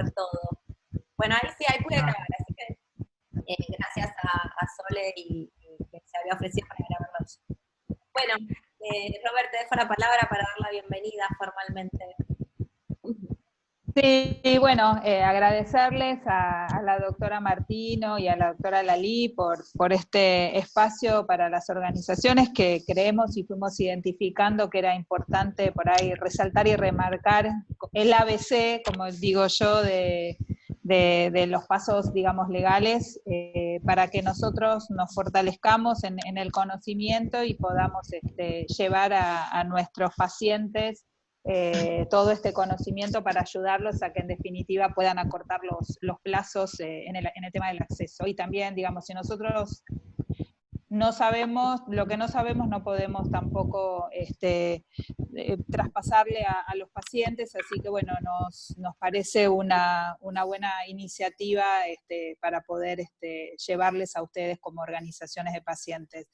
ver todo. Bueno, ahí pude grabar, así que gracias a Sole y que se había ofrecido para grabarlo. Bueno, Robert, te dejo la palabra para dar la bienvenida formalmente. Sí, bueno, agradecerles a la doctora Martino y a la doctora Lalí por este espacio para las organizaciones que creemos y fuimos identificando que era importante por ahí resaltar y remarcar el ABC, como digo yo, de los pasos, digamos, legales, para que nosotros nos fortalezcamos en el conocimiento y podamos llevar a nuestros pacientes todo este conocimiento para ayudarlos a que en definitiva puedan acortar los plazos en el tema del acceso. Y también, digamos, si nosotros no sabemos, lo que no sabemos no podemos tampoco traspasarle a los pacientes, así que bueno, nos parece una buena iniciativa para poder llevarles a ustedes como organizaciones de pacientes.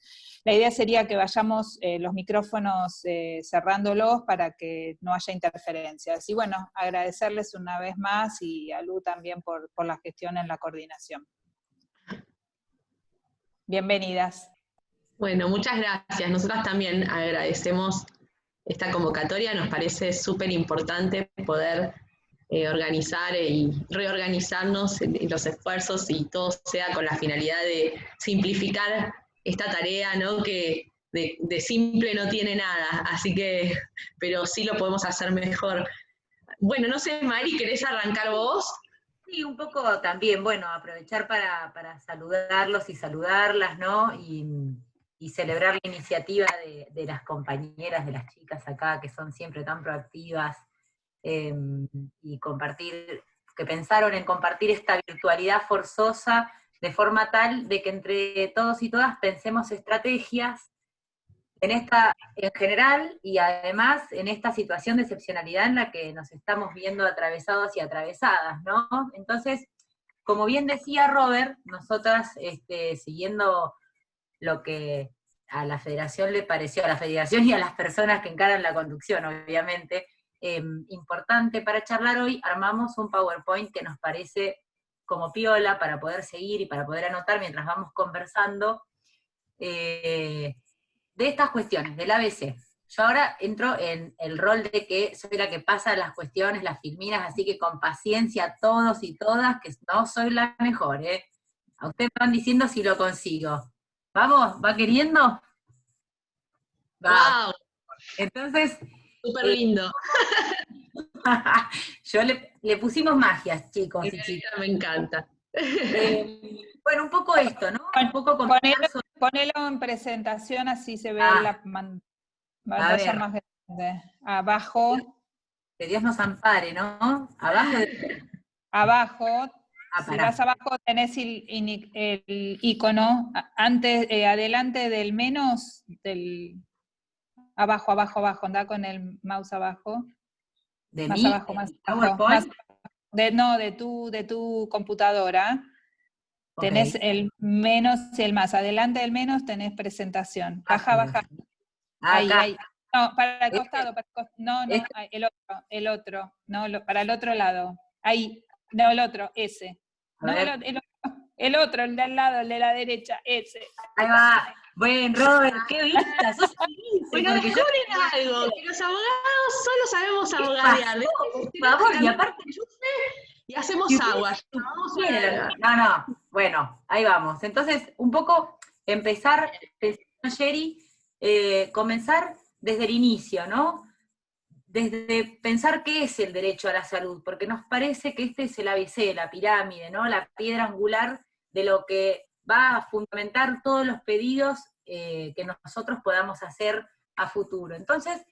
La idea sería que vayamos los micrófonos cerrándolos para que no haya interferencias. Y bueno, agradecerles una vez más y a Lu también por la gestión en la coordinación. Bienvenidas. Bueno, muchas gracias. Nosotras también agradecemos esta convocatoria. Nos parece súper importante poder organizar y reorganizarnos en los esfuerzos y todo sea con la finalidad de simplificar esta tarea, ¿no? Que de simple no tiene nada, así que, pero sí lo podemos hacer mejor. Bueno, no sé, Mari, ¿querés arrancar vos? Sí, un poco también, bueno, aprovechar para saludarlos y saludarlas, ¿no? Y celebrar la iniciativa de las compañeras, de las chicas acá, que son siempre tan proactivas, y compartir, que pensaron en compartir esta virtualidad forzosa de forma tal de que entre todos y todas pensemos estrategias en general, y además en esta situación de excepcionalidad en la que nos estamos viendo atravesados y atravesadas, ¿no? Entonces, como bien decía Robert, nosotras, siguiendo lo que a la Federación le pareció, a la Federación y a las personas que encaran la conducción, obviamente, importante para charlar hoy, armamos un PowerPoint que nos parece como piola para poder seguir y para poder anotar mientras vamos conversando, de estas cuestiones, del ABC. Yo ahora entro en el rol de que soy la que pasa las cuestiones, las filminas, así que con paciencia todos y todas, que no soy la mejor, ¿eh? A ustedes me van diciendo si lo consigo. ¿Vamos? ¿Va queriendo? Va. ¡Wow! Entonces, Súper lindo. yo le pusimos magias, chicos y chicas. Me encanta. Bueno, un poco esto, ¿no? Un poco Ponelo en presentación, así se ve la pantalla más grande. Abajo. Que Dios nos ampare, ¿no? Abajo. Si vas abajo tenés el icono, antes, adelante del menos, abajo, anda con el mouse abajo. ¿De más mí? abajo, más abajo. De tu computadora. Okay. Tenés el menos y el más. Adelante del menos tenés presentación. Baja. Ahí. No, para el costado. No, el otro. No, para el otro lado. Ahí. No, el otro, ese. No, el otro, el de al lado, el de la derecha, ese. Ahí va. Buen Robert, qué vista. Bueno, descubren algo, que los abogados solo sabemos abogadear. Por favor, y aparte y hacemos agua. No, bueno, ahí vamos. Entonces, un poco empezar, Sherry, comenzar desde el inicio, ¿no? Desde pensar qué es el derecho a la salud, porque nos parece que este es el ABC, la pirámide, ¿no? La piedra angular de lo que va a fundamentar todos los pedidos que nosotros podamos hacer a futuro. Entonces,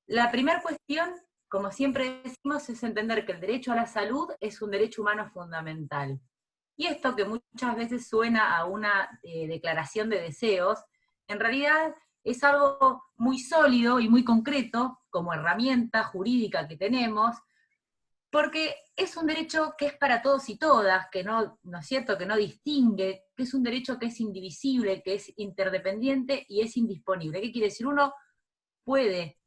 la primera cuestión, como siempre decimos, es entender que el derecho a la salud es un derecho humano fundamental. Y esto que muchas veces suena a una declaración de deseos, en realidad es algo muy sólido y muy concreto como herramienta jurídica que tenemos, porque es un derecho que es para todos y todas, que no es cierto, que no distingue, que es un derecho que es indivisible, que es interdependiente y es indisponible. ¿Qué quiere decir? Uno puede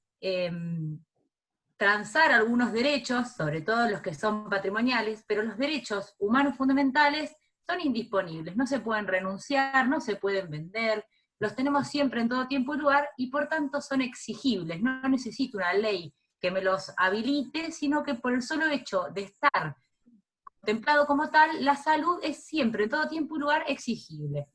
transar algunos derechos, sobre todo los que son patrimoniales, pero los derechos humanos fundamentales son indisponibles, no se pueden renunciar, no se pueden vender, los tenemos siempre en todo tiempo y lugar, y por tanto son exigibles. No necesito una ley que me los habilite, sino que por el solo hecho de estar contemplado como tal, la salud es siempre, en todo tiempo y lugar, exigible.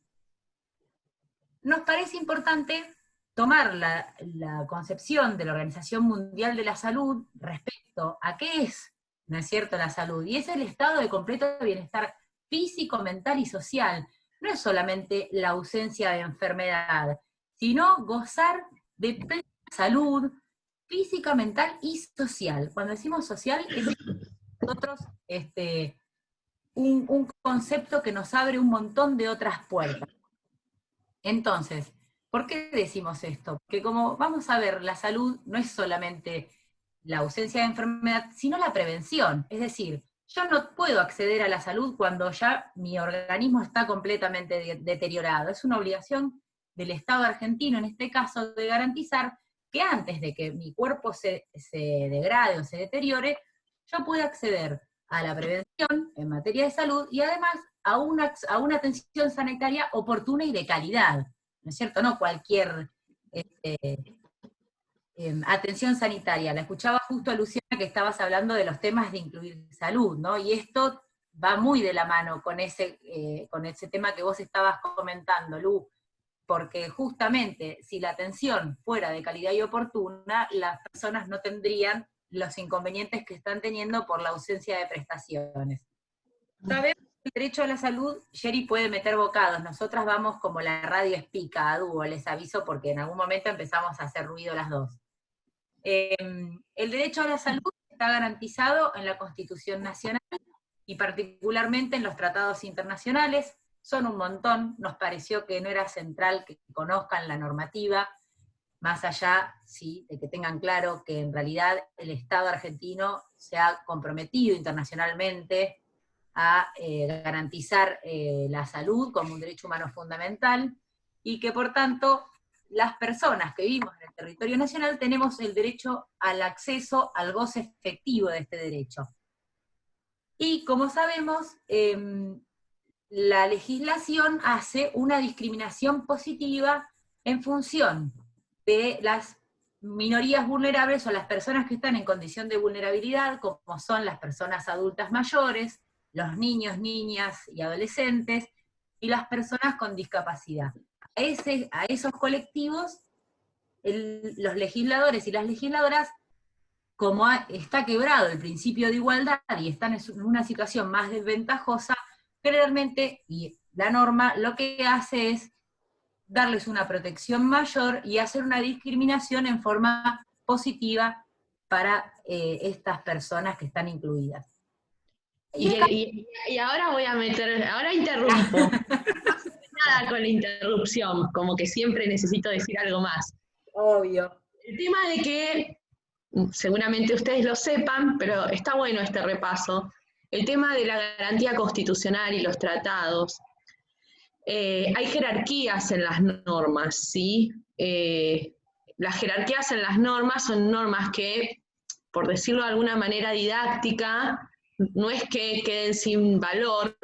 Nos parece importante tomar la concepción de la Organización Mundial de la Salud respecto a qué es, ¿no es cierto?, la salud, y es el estado de completo bienestar físico, mental y social. No es solamente la ausencia de enfermedad, sino gozar de plena salud física, mental y social. Cuando decimos social, es nosotros un concepto que nos abre un montón de otras puertas. Entonces, ¿por qué decimos esto? Porque como vamos a ver, la salud no es solamente la ausencia de enfermedad, sino la prevención. Es decir, yo no puedo acceder a la salud cuando ya mi organismo está completamente deteriorado. Es una obligación del Estado argentino, en este caso, de garantizar que antes de que mi cuerpo se degrade o se deteriore, yo pueda acceder a la prevención en materia de salud y además a una atención sanitaria oportuna y de calidad, ¿no es cierto? No cualquier atención sanitaria. La escuchaba justo a Luciana que estabas hablando de los temas de incluir salud, ¿no? Y esto va muy de la mano con ese tema que vos estabas comentando, Lu, porque justamente si la atención fuera de calidad y oportuna, las personas no tendrían los inconvenientes que están teniendo por la ausencia de prestaciones. Sabemos que el derecho a la salud, Jerry puede meter bocados, nosotras vamos como la radio espica, a dúo, les aviso porque en algún momento empezamos a hacer ruido las dos. El derecho a la salud está garantizado en la Constitución Nacional y particularmente en los tratados internacionales, son un montón, nos pareció que no era central que conozcan la normativa, más allá, sí, de que tengan claro que en realidad el Estado argentino se ha comprometido internacionalmente a garantizar la salud como un derecho humano fundamental, y que por tanto las personas que vivimos en el territorio nacional tenemos el derecho al acceso al goce efectivo de este derecho. Y como sabemos, la legislación hace una discriminación positiva en función de las minorías vulnerables o las personas que están en condición de vulnerabilidad, como son las personas adultas mayores, los niños, niñas y adolescentes, y las personas con discapacidad. A esos colectivos, los legisladores y las legisladoras, como está quebrado el principio de igualdad y están en una situación más desventajosa, generalmente, y la norma lo que hace es darles una protección mayor y hacer una discriminación en forma positiva para estas personas que están incluidas. Y ahora voy a ahora interrumpo. Nada con la interrupción, como que siempre necesito decir algo más. Obvio. El tema de que, seguramente ustedes lo sepan, pero está bueno este repaso, el tema de la garantía constitucional y los tratados. Hay jerarquías en las normas, ¿sí? Las jerarquías en las normas son normas que, por decirlo de alguna manera didáctica, no es que queden sin valor,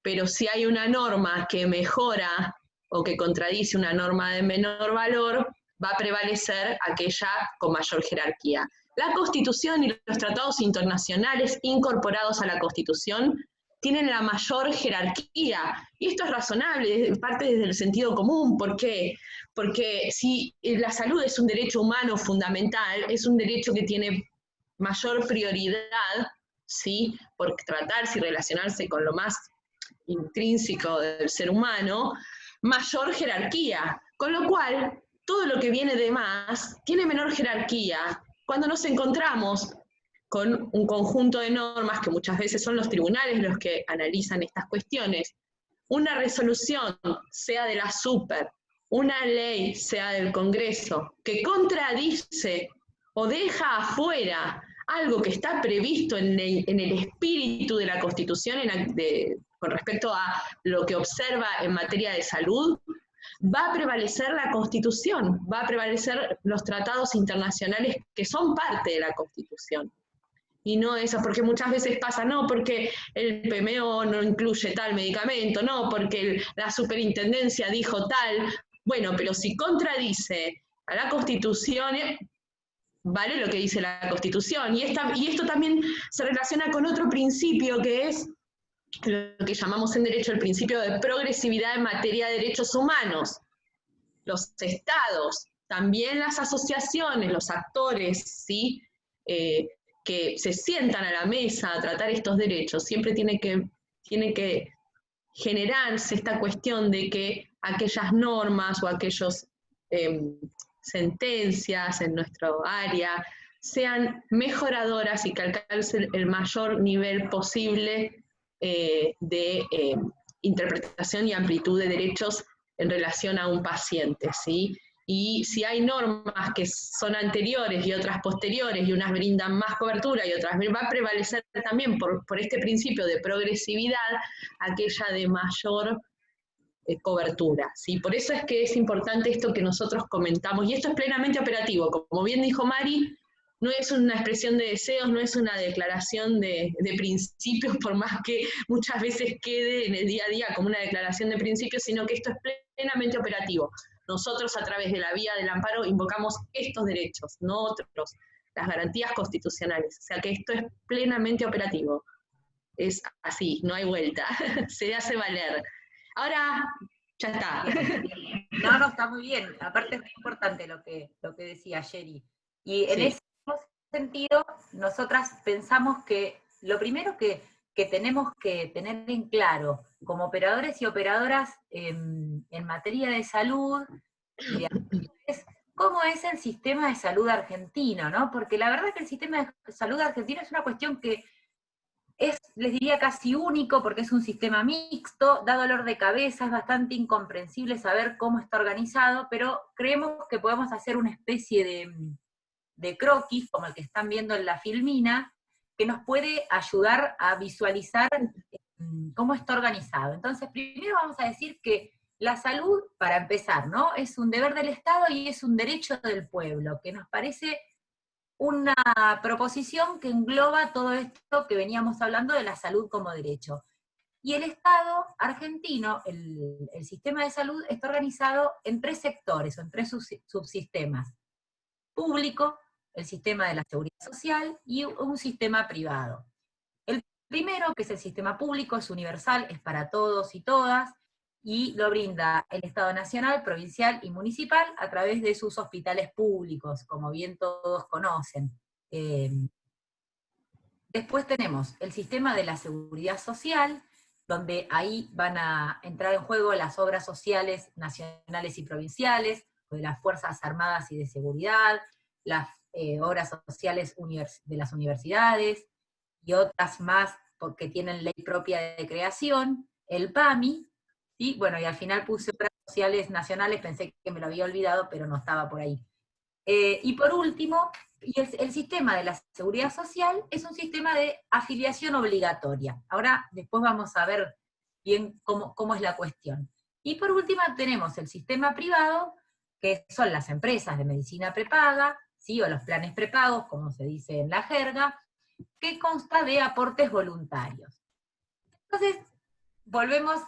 pero si hay una norma que mejora o que contradice una norma de menor valor, va a prevalecer aquella con mayor jerarquía. La Constitución y los tratados internacionales incorporados a la Constitución tienen la mayor jerarquía, y esto es razonable, parte desde el sentido común. ¿Por qué? Porque si la salud es un derecho humano fundamental, es un derecho que tiene mayor prioridad, ¿sí?, por tratarse y relacionarse con lo más intrínseco del ser humano, mayor jerarquía, con lo cual todo lo que viene de más tiene menor jerarquía. Cuando nos encontramos con un conjunto de normas, que muchas veces son los tribunales los que analizan estas cuestiones, una resolución, sea de la Super, una ley, sea del Congreso, que contradice o deja afuera algo que está previsto en el espíritu de la Constitución con respecto a lo que observa en materia de salud, va a prevalecer la Constitución, va a prevalecer los tratados internacionales que son parte de la Constitución. Y no eso, porque muchas veces pasa, no, porque el PMO no incluye tal medicamento, no, porque la superintendencia dijo tal. Bueno, pero si contradice a la Constitución, vale lo que dice la Constitución. Y esto también se relaciona con otro principio que es lo que llamamos en derecho el principio de progresividad en materia de derechos humanos. Los estados, también las asociaciones, los actores, ¿sí? Que se sientan a la mesa a tratar estos derechos, siempre tiene que generarse esta cuestión de que aquellas normas o aquellas sentencias en nuestro área sean mejoradoras y que alcancen el mayor nivel posible de interpretación y amplitud de derechos en relación a un paciente, ¿sí? Y si hay normas que son anteriores y otras posteriores, y unas brindan más cobertura y otras va a prevalecer también por este principio de progresividad aquella de mayor cobertura, ¿sí? Por eso es que es importante esto que nosotros comentamos, y esto es plenamente operativo, como bien dijo Mari, no es una expresión de deseos, no es una declaración de principios, por más que muchas veces quede en el día a día como una declaración de principios, sino que esto es plenamente operativo. Nosotros a través de la vía del amparo invocamos estos derechos, no otros, las garantías constitucionales. O sea que esto es plenamente operativo. Es así, no hay vuelta, se hace valer. Ahora, ya está. No, está muy bien. Aparte es muy importante lo que decía Sherry. Y en ese sentido, nosotras pensamos que lo primero que tenemos que tener en claro como operadores y operadoras en materia de salud y es cómo es el sistema de salud argentino, ¿no? Porque la verdad que el sistema de salud argentino es una cuestión que es, les diría, casi único, porque es un sistema mixto, da dolor de cabeza, es bastante incomprensible saber cómo está organizado, pero creemos que podemos hacer una especie de croquis, como el que están viendo en la filmina, que nos puede ayudar a visualizar cómo está organizado. Entonces, primero vamos a decir que la salud, para empezar, ¿no? Es un deber del Estado y es un derecho del pueblo, que nos parece una proposición que engloba todo esto que veníamos hablando de la salud como derecho. Y el Estado argentino, el sistema de salud, está organizado en 3 sectores, o en 3 subsistemas. Público, el sistema de la seguridad social, y un sistema privado. El primero, que es el sistema público, es universal, es para todos y todas, y lo brinda el Estado nacional, provincial y municipal a través de sus hospitales públicos, como bien todos conocen. Después tenemos el sistema de la seguridad social, donde ahí van a entrar en juego las obras sociales nacionales y provinciales, de las Fuerzas Armadas y de Seguridad, las obras sociales de las universidades, y otras más porque tienen ley propia de creación, el PAMI, ¿sí? Bueno, y al final puse obras sociales nacionales, pensé que me lo había olvidado, pero no estaba por ahí. Y por último, el sistema de la seguridad social es un sistema de afiliación obligatoria. Ahora, después vamos a ver bien cómo es la cuestión. Y por último tenemos el sistema privado, que son las empresas de medicina prepaga, ¿sí? O los planes prepagos, como se dice en la jerga, que consta de aportes voluntarios. Entonces, volvemos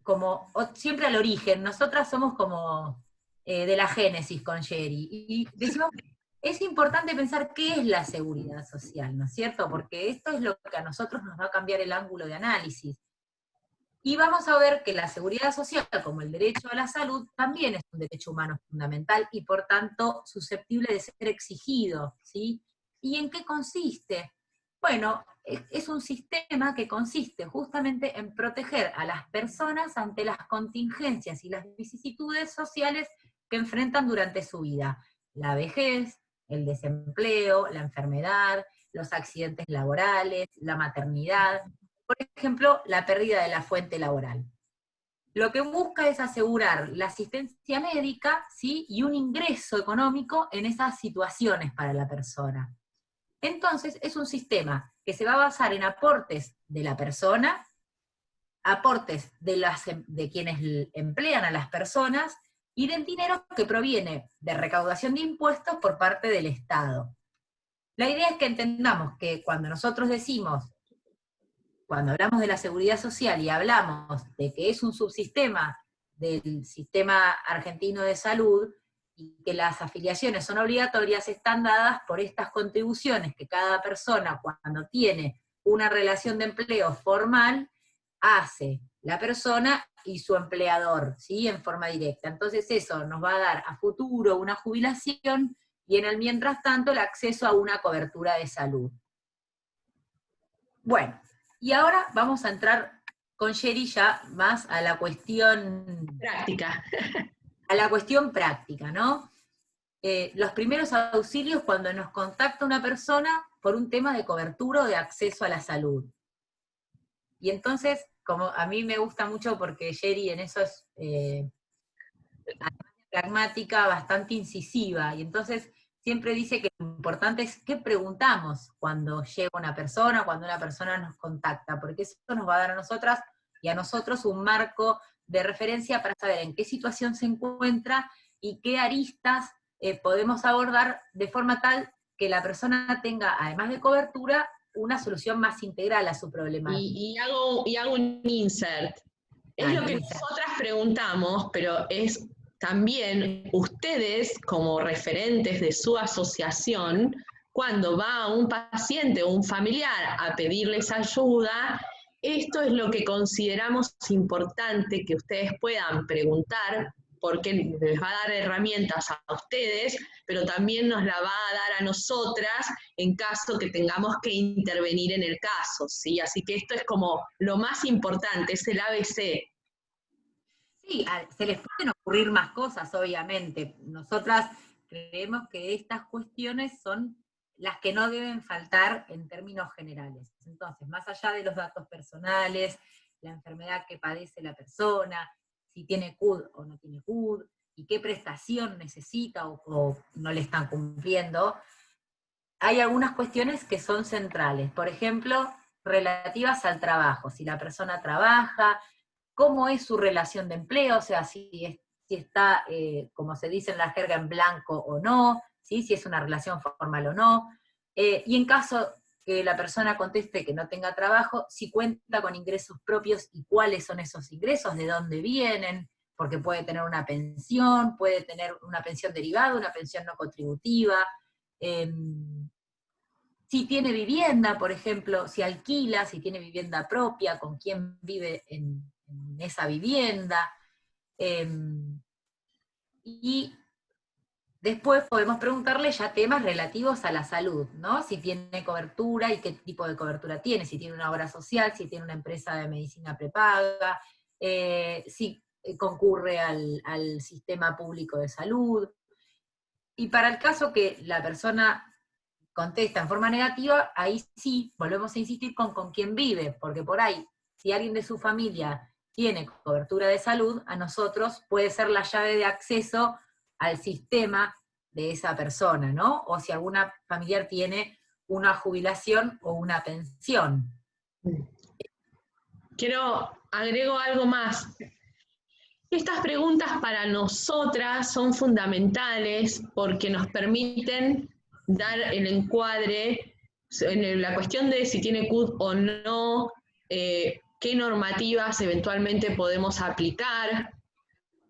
como siempre al origen. Nosotras somos como de la génesis con Sherry, y decimos que es importante pensar qué es la seguridad social, ¿no es cierto? Porque esto es lo que a nosotros nos va a cambiar el ángulo de análisis. Y vamos a ver que la seguridad social, como el derecho a la salud, también es un derecho humano fundamental y por tanto susceptible de ser exigido, ¿sí? ¿Y en qué consiste? Bueno, es un sistema que consiste justamente en proteger a las personas ante las contingencias y las vicisitudes sociales que enfrentan durante su vida. La vejez, el desempleo, la enfermedad, los accidentes laborales, la maternidad, por ejemplo, la pérdida de la fuente laboral. Lo que busca es asegurar la asistencia médica, ¿sí? Y un ingreso económico en esas situaciones para la persona. Entonces, es un sistema que se va a basar en aportes de la persona, aportes de quienes emplean a las personas, y del dinero que proviene de recaudación de impuestos por parte del Estado. La idea es que entendamos que cuando nosotros decimos, cuando hablamos de la seguridad social y hablamos de que es un subsistema del sistema argentino de salud, y que las afiliaciones son obligatorias, están dadas por estas contribuciones que cada persona, cuando tiene una relación de empleo formal, hace la persona y su empleador, ¿sí? En forma directa. Entonces eso nos va a dar a futuro una jubilación y en el mientras tanto el acceso a una cobertura de salud. Bueno, y ahora vamos a entrar con Sherry ya más a la cuestión práctica. A la cuestión práctica, ¿no? Los primeros auxilios cuando nos contacta una persona por un tema de cobertura o de acceso a la salud. Y entonces, como a mí me gusta mucho porque Sherry en eso es pragmática, bastante incisiva, y entonces siempre dice que lo importante es qué preguntamos cuando llega una persona, cuando una persona nos contacta, porque eso nos va a dar a nosotras y a nosotros un marco de referencia para saber en qué situación se encuentra y qué aristas podemos abordar de forma tal que la persona tenga, además de cobertura, una solución más integral a su problemática. Y hago un insert. Es lo que nosotras preguntamos, pero es también ustedes, como referentes de su asociación, cuando va un paciente o un familiar a pedirles ayuda, esto es lo que consideramos importante que ustedes puedan preguntar, porque les va a dar herramientas a ustedes, pero también nos la va a dar a nosotras en caso que tengamos que intervenir en el caso, ¿sí? Así que esto es como lo más importante, es el ABC. Sí, se les pueden ocurrir más cosas, obviamente. Nosotras creemos que estas cuestiones son las que no deben faltar en términos generales. Entonces, más allá de los datos personales, la enfermedad que padece la persona, si tiene CUD o no tiene CUD, y qué prestación necesita o no le están cumpliendo, hay algunas cuestiones que son centrales. Por ejemplo, relativas al trabajo. Si la persona trabaja, cómo es su relación de empleo, o sea, si está, como se dice en la jerga, en blanco o no, ¿sí? Si es una relación formal o no, y en caso que la persona conteste que no tenga trabajo, si cuenta con ingresos propios y cuáles son esos ingresos, de dónde vienen, porque puede tener una pensión derivada, una pensión no contributiva, si tiene vivienda, por ejemplo, si alquila, si tiene vivienda propia, con quién vive en esa vivienda, y después podemos preguntarle ya temas relativos a la salud, ¿no? Si tiene cobertura y qué tipo de cobertura tiene, si tiene una obra social, si tiene una empresa de medicina prepaga, si concurre al sistema público de salud. Y para el caso que la persona contesta en forma negativa, ahí sí volvemos a insistir con quién vive, porque por ahí, si alguien de su familia tiene cobertura de salud, a nosotros puede ser la llave de acceso al sistema de esa persona, ¿no? O si alguna familiar tiene una jubilación o una pensión. Agrego algo más. Estas preguntas para nosotras son fundamentales porque nos permiten dar el encuadre en la cuestión de si tiene CUD o no, qué normativas eventualmente podemos aplicar,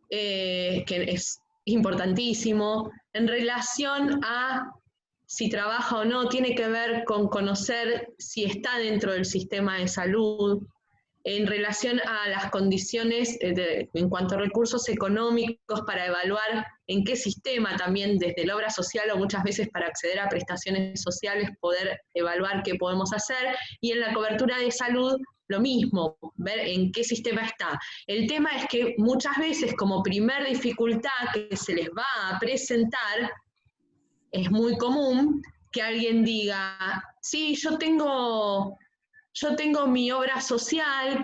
que es importantísimo. En relación a si trabaja o no, tiene que ver con conocer si está dentro del sistema de salud. En relación a las condiciones en cuanto a recursos económicos para evaluar en qué sistema también desde la obra social o muchas veces para acceder a prestaciones sociales poder evaluar qué podemos hacer, y en la cobertura de salud lo mismo, ver en qué sistema está. El tema es que muchas veces como primer dificultad que se les va a presentar, es muy común que alguien diga, sí, yo tengo mi obra social,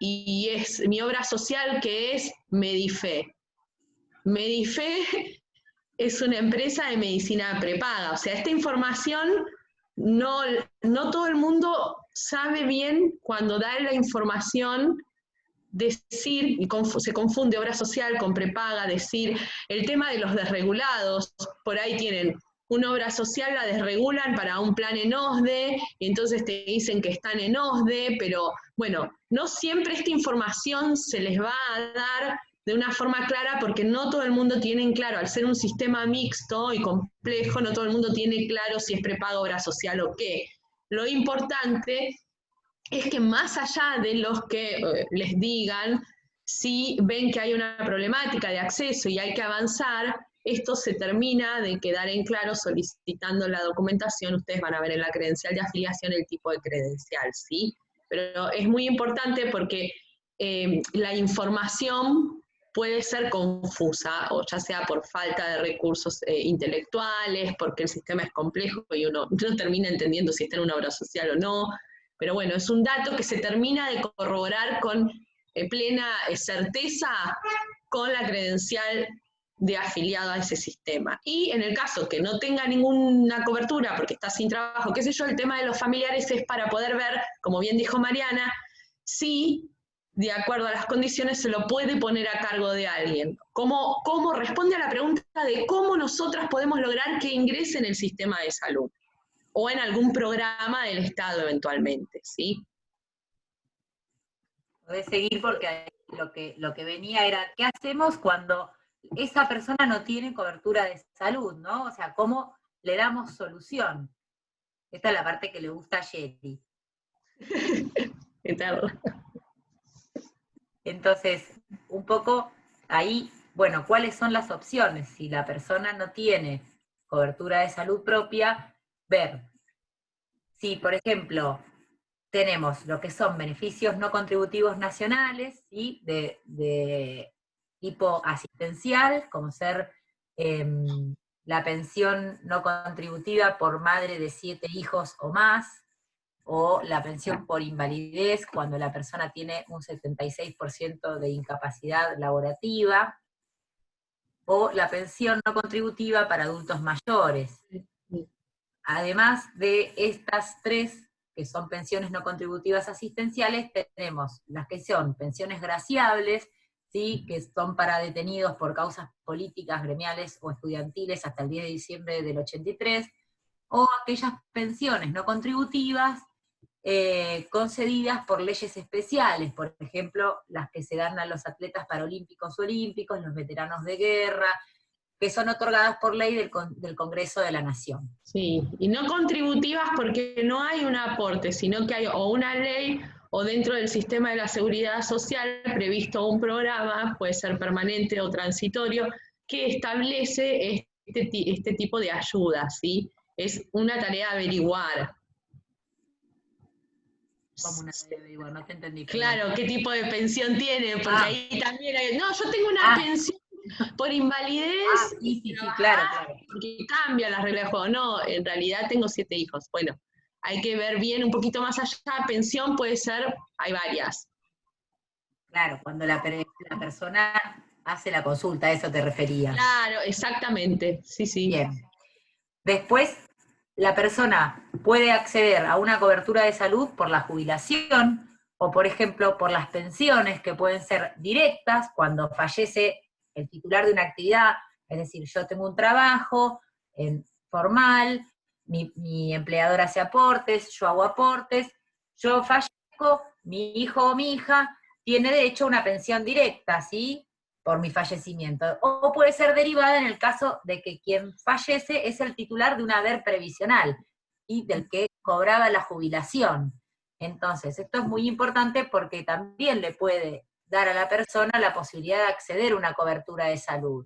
mi obra social que es Medife. Medife es una empresa de medicina prepaga. O sea, esta información no todo el mundo sabe bien cuando da la información decir, y se confunde obra social con prepaga, decir, el tema de los desregulados, por ahí tienen una obra social, la desregulan para un plan en OSDE, y entonces te dicen que están en OSDE, pero bueno, no siempre esta información se les va a dar de una forma clara, porque no todo el mundo tiene claro, al ser un sistema mixto y complejo, no todo el mundo tiene claro si es prepaga, obra social o qué. Lo importante es que más allá de los que les digan, si ven que hay una problemática de acceso y hay que avanzar, esto se termina de quedar en claro solicitando la documentación. Ustedes van a ver en la credencial de afiliación el tipo de credencial, ¿sí? Pero es muy importante porque la información puede ser confusa, o ya sea por falta de recursos intelectuales, porque el sistema es complejo y uno no termina entendiendo si está en una obra social o no. Pero bueno, es un dato que se termina de corroborar con plena certeza con la credencial de afiliado a ese sistema. Y en el caso que no tenga ninguna cobertura porque está sin trabajo, qué sé yo, el tema de los familiares es para poder ver, como bien dijo Mariana, si de acuerdo a las condiciones se lo puede poner a cargo de alguien. ¿Cómo responde a la pregunta de cómo nosotras podemos lograr que ingrese en el sistema de salud? O en algún programa del Estado eventualmente, ¿sí? Podés seguir porque lo que venía era, ¿qué hacemos cuando esa persona no tiene cobertura de salud, ¿no? O sea, ¿cómo le damos solución? Esta es la parte que le gusta a Yeti. Entonces, un poco ahí, bueno, ¿cuáles son las opciones? Si la persona no tiene cobertura de salud propia, ver si, por ejemplo, tenemos lo que son beneficios no contributivos nacionales, ¿sí? de tipo asistencial, como ser la pensión no contributiva por madre de 7 hijos o más, o la pensión por invalidez cuando la persona tiene un 76% de incapacidad laborativa, o la pensión no contributiva para adultos mayores. Además de estas tres, que son pensiones no contributivas asistenciales, tenemos las que son pensiones graciables, ¿sí? Que son para detenidos por causas políticas, gremiales o estudiantiles hasta el 10 de diciembre del 83, o aquellas pensiones no contributivas concedidas por leyes especiales, por ejemplo, las que se dan a los atletas paralímpicos o olímpicos, los veteranos de guerra, que son otorgadas por ley del Congreso de la Nación. Sí, y no contributivas porque no hay un aporte, sino que hay o una ley o dentro del sistema de la seguridad social previsto un programa, puede ser permanente o transitorio, que establece este tipo de ayuda, ¿sí? Es una tarea averiguar. ¿Cómo una tarea averiguar? No te entendí. Claro, ¿qué tipo de pensión tiene? Porque ahí también hay, no, yo tengo una pensión por invalidez, sí, claro. Porque cambian las reglas de juego. No, en realidad tengo 7 hijos. Bueno, hay que ver bien un poquito más allá. Pensión puede ser, hay varias. Claro, cuando la persona hace la consulta, a eso te referías. Claro, exactamente, sí. Bien. Después, la persona puede acceder a una cobertura de salud por la jubilación, o por ejemplo, por las pensiones, que pueden ser directas cuando fallece el titular de una actividad, es decir, yo tengo un trabajo formal, mi empleador hace aportes, yo hago aportes, yo fallezco, mi hijo o mi hija tiene derecho a una pensión directa, ¿sí? Por mi fallecimiento. O puede ser derivada en el caso de que quien fallece es el titular de un haber previsional, y del que cobraba la jubilación. Entonces, esto es muy importante porque también le puede dar a la persona la posibilidad de acceder a una cobertura de salud.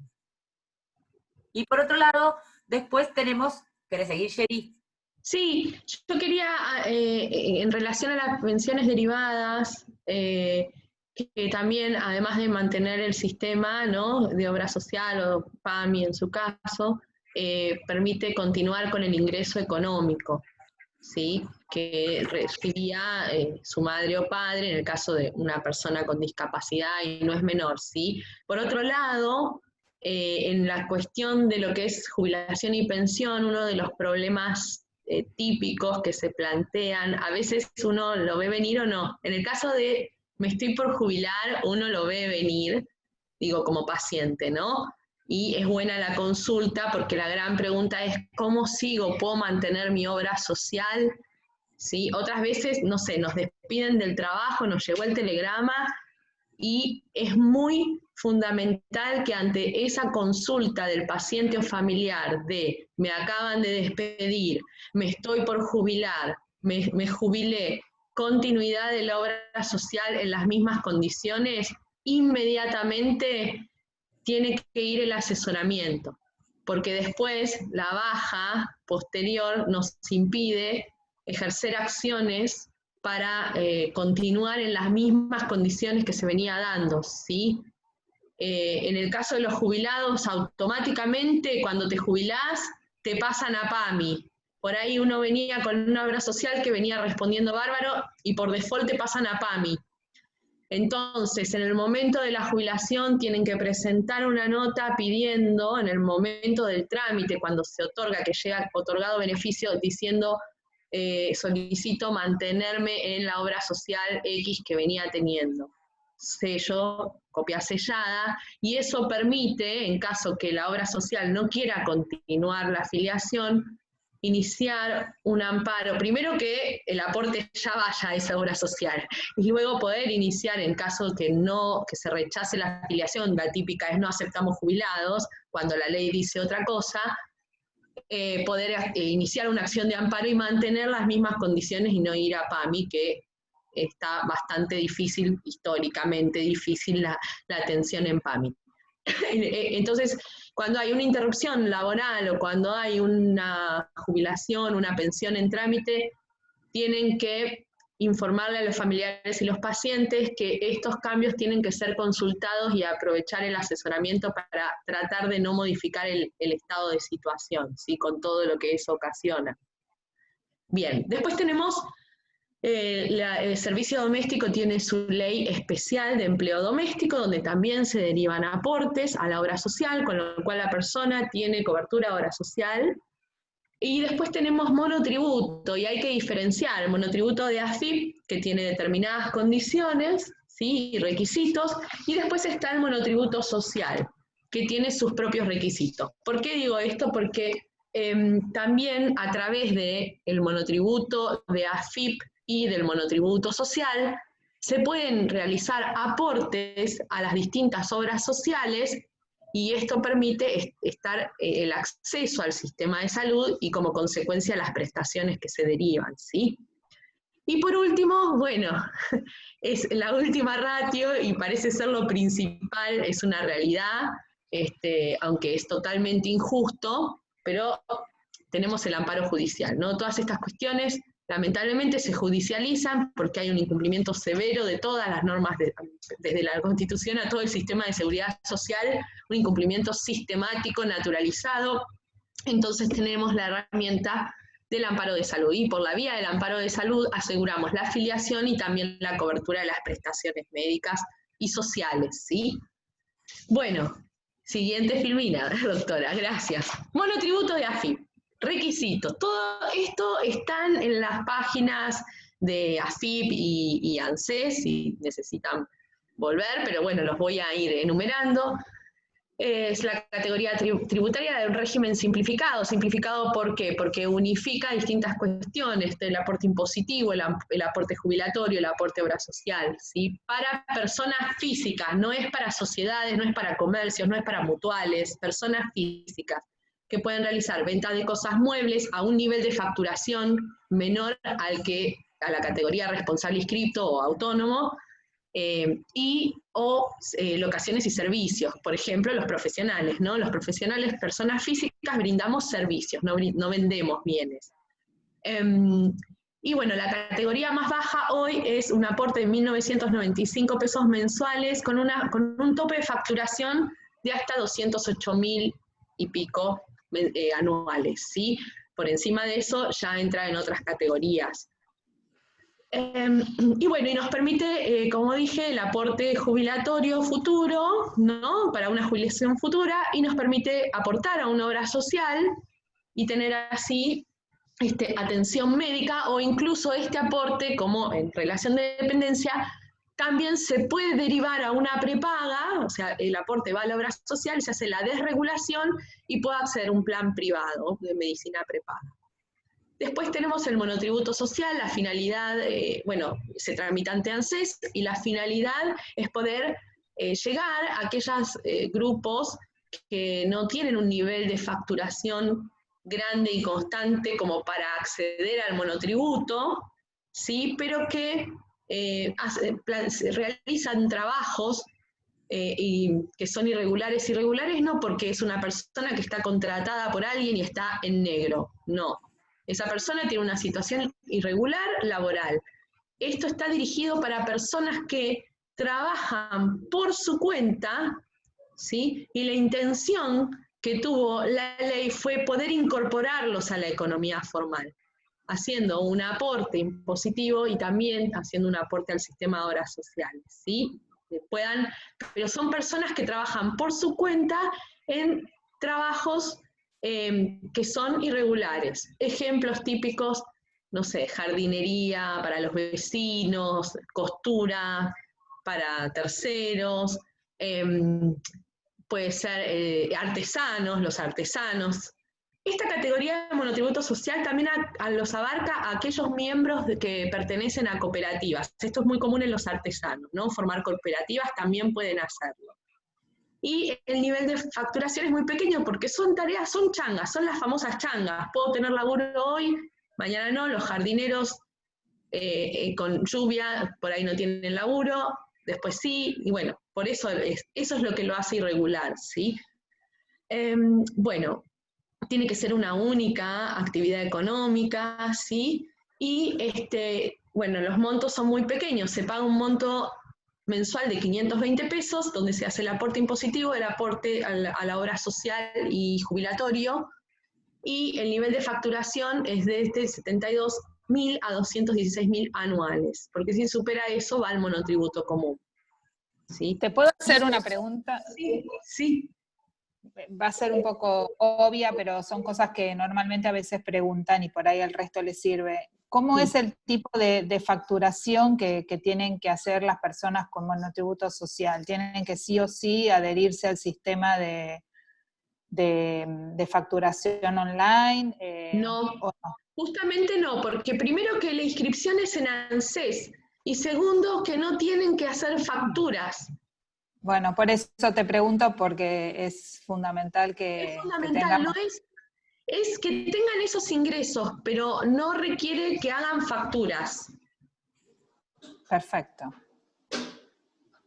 Y por otro lado, después tenemos, ¿querés seguir, Sherry? Sí, yo quería, en relación a las pensiones derivadas, que también, además de mantener el sistema, ¿no?, de obra social o PAMI en su caso, permite continuar con el ingreso económico, ¿sí?, que recibía su madre o padre en el caso de una persona con discapacidad y no es menor, ¿sí? Por otro lado, en la cuestión de lo que es jubilación y pensión, uno de los problemas típicos que se plantean, a veces uno lo ve venir o no. En el caso de me estoy por jubilar, uno lo ve venir, digo, como paciente, ¿no? Y es buena la consulta porque la gran pregunta es, ¿cómo sigo? ¿Puedo mantener mi obra social? ¿Sí? Otras veces, no sé, nos despiden del trabajo, nos llegó el telegrama y es muy fundamental que ante esa consulta del paciente o familiar de me acaban de despedir, me estoy por jubilar, me jubilé, continuidad de la obra social en las mismas condiciones, inmediatamente tiene que ir el asesoramiento, porque después la baja posterior nos impide ejercer acciones para continuar en las mismas condiciones que se venía dando, ¿sí? En el caso de los jubilados, automáticamente cuando te jubilás, te pasan a PAMI. Por ahí uno venía con una obra social que venía respondiendo bárbaro y por default te pasan a PAMI. Entonces, en el momento de la jubilación tienen que presentar una nota pidiendo, en el momento del trámite, cuando se otorga, que llega otorgado beneficio, diciendo solicito mantenerme en la obra social X que venía teniendo. Sello, copia sellada, y eso permite, en caso que la obra social no quiera continuar la afiliación, iniciar un amparo, primero que el aporte ya vaya a esa obra social, y luego poder iniciar, en caso que se rechace la afiliación, la típica es no aceptamos jubilados, cuando la ley dice otra cosa, poder iniciar una acción de amparo y mantener las mismas condiciones y no ir a PAMI, que está bastante difícil, históricamente difícil la atención en PAMI. Entonces, cuando hay una interrupción laboral o cuando hay una jubilación, una pensión en trámite, tienen que informarle a los familiares y los pacientes que estos cambios tienen que ser consultados y aprovechar el asesoramiento para tratar de no modificar el estado de situación, ¿sí? Con todo lo que eso ocasiona. Bien, después tenemos el servicio doméstico, tiene su ley especial de empleo doméstico, donde también se derivan aportes a la obra social, con lo cual la persona tiene cobertura obra social. Y después tenemos monotributo, y hay que diferenciar el monotributo de AFIP, que tiene determinadas condiciones, ¿sí? Y requisitos, y después está el monotributo social, que tiene sus propios requisitos. ¿Por qué digo esto? Porque también a través del monotributo de AFIP y del monotributo social, se pueden realizar aportes a las distintas obras sociales, y esto permite el acceso al sistema de salud y como consecuencia las prestaciones que se derivan, ¿sí? Y por último, bueno, es la última ratio y parece ser lo principal, es una realidad, aunque es totalmente injusto, pero tenemos el amparo judicial, ¿no? Todas estas cuestiones lamentablemente se judicializan porque hay un incumplimiento severo de todas las normas, desde la Constitución a todo el sistema de seguridad social, un incumplimiento sistemático, naturalizado. Entonces tenemos la herramienta del amparo de salud, y por la vía del amparo de salud aseguramos la afiliación y también la cobertura de las prestaciones médicas y sociales, ¿sí? Bueno, siguiente filmina, doctora, gracias. Monotributo de AFIP. Requisitos. Todo esto están en las páginas de AFIP y ANSES si necesitan volver, pero bueno, los voy a ir enumerando. Es la categoría tributaria del régimen simplificado. ¿Simplificado por qué? Porque unifica distintas cuestiones, el aporte impositivo, el aporte jubilatorio, el aporte obra social, ¿sí? Para personas físicas, no es para sociedades, no es para comercios, no es para mutuales, personas físicas que pueden realizar venta de cosas muebles a un nivel de facturación menor a la categoría responsable inscripto o autónomo, o locaciones y servicios, por ejemplo, los profesionales, ¿no? Los profesionales, personas físicas, brindamos servicios, no vendemos bienes. Y bueno, la categoría más baja hoy es un aporte de 1.995 pesos mensuales con un tope de facturación de hasta 208.000 y pico anuales, ¿sí? Por encima de eso ya entra en otras categorías. Y bueno, y nos permite, como dije, el aporte jubilatorio futuro, ¿no? Para una jubilación futura, y nos permite aportar a una obra social y tener así atención médica, o incluso este aporte, como en relación de dependencia, también se puede derivar a una prepaga, o sea, el aporte va a la obra social, se hace la desregulación y puede acceder a un plan privado de medicina prepaga. Después tenemos el monotributo social, la finalidad, se tramita ante ANSES y la finalidad es poder llegar a aquellos grupos que no tienen un nivel de facturación grande y constante como para acceder al monotributo, ¿sí? Pero que realizan trabajos y que son irregulares. Irregulares no porque es una persona que está contratada por alguien y está en negro, no. Esa persona tiene una situación irregular laboral. Esto está dirigido para personas que trabajan por su cuenta, ¿sí? Y la intención que tuvo la ley fue poder incorporarlos a la economía formal, haciendo un aporte impositivo y también haciendo un aporte al sistema de obras sociales, ¿sí? Pero son personas que trabajan por su cuenta en trabajos que son irregulares. Ejemplos típicos, no sé, jardinería para los vecinos, costura para terceros, puede ser artesanos, los artesanos. Esta categoría de monotributo social también los abarca a aquellos miembros que pertenecen a cooperativas. Esto es muy común en los artesanos, ¿no? Formar cooperativas también pueden hacerlo. Y el nivel de facturación es muy pequeño porque son tareas, son changas, son las famosas changas. Puedo tener laburo hoy, mañana no, los jardineros con lluvia por ahí no tienen laburo, después sí, y bueno, por eso eso es lo que lo hace irregular, ¿sí? Tiene que ser una única actividad económica, ¿sí? Y los montos son muy pequeños, se paga un monto mensual de 520 pesos, donde se hace el aporte impositivo, el aporte a la obra social y jubilatorio, y el nivel de facturación es de 72.000 a 216.000 anuales, porque si supera eso va al monotributo común. ¿Sí? ¿Te puedo hacer una pregunta? Sí. Va a ser un poco obvia, pero son cosas que normalmente a veces preguntan y por ahí al resto les sirve. ¿Cómo es el tipo de facturación que tienen que hacer las personas con monotributo social? ¿Tienen que sí o sí adherirse al sistema de facturación online? No, justamente no, porque primero que la inscripción es en ANSES y segundo que no tienen que hacer facturas. Bueno, por eso te pregunto, porque es fundamental que... Es fundamental, no es que tengan esos ingresos, pero no requiere que hagan facturas. Perfecto.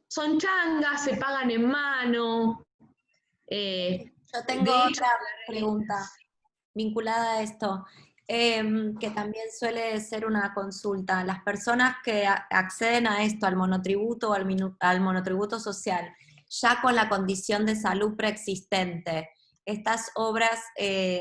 Son changas, se pagan en mano. Yo tengo otra pregunta vinculada a esto, que también suele ser una consulta. Las personas que acceden a esto, al monotributo o al monotributo social, ya con la condición de salud preexistente, estas obras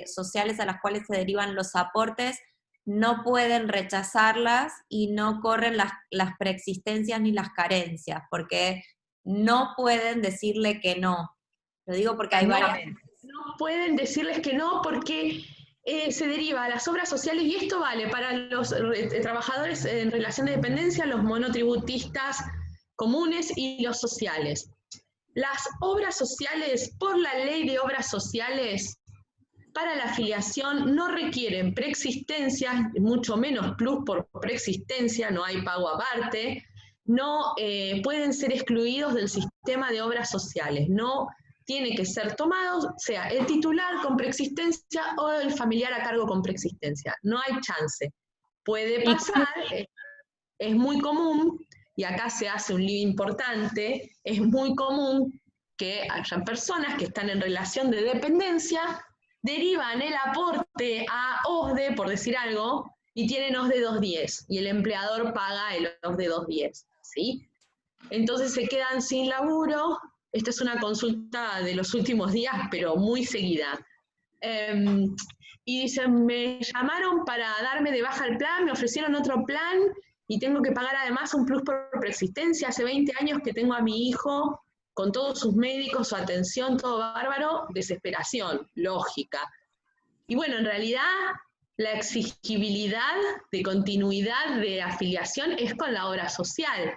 sociales a las cuales se derivan los aportes, no pueden rechazarlas y no corren las preexistencias ni las carencias, porque no pueden decirle que no. Lo digo porque hay varias... No pueden decirles que no porque se deriva a las obras sociales, y esto vale para los trabajadores en relación de dependencia, los monotributistas comunes y los sociales. Las obras sociales, por la ley de obras sociales, para la afiliación no requieren preexistencia, mucho menos plus por preexistencia, no hay pago aparte, no pueden ser excluidos del sistema de obras sociales, no tiene que ser tomado, sea el titular con preexistencia o el familiar a cargo con preexistencia, no hay chance. Puede pasar, es muy común, y acá se hace un lío importante, es muy común que hayan personas que están en relación de dependencia, derivan el aporte a OSDE, por decir algo, y tienen OSDE 210, y el empleador paga el OSDE 210, ¿sí? Entonces se quedan sin laburo. Esta es una consulta de los últimos días, pero muy seguida. Y dicen, me llamaron para darme de baja el plan, me ofrecieron otro plan, y tengo que pagar además un plus por preexistencia. Hace 20 años que tengo a mi hijo con todos sus médicos, su atención, todo bárbaro, desesperación, lógica. Y bueno, en realidad la exigibilidad de continuidad de afiliación es con la obra social.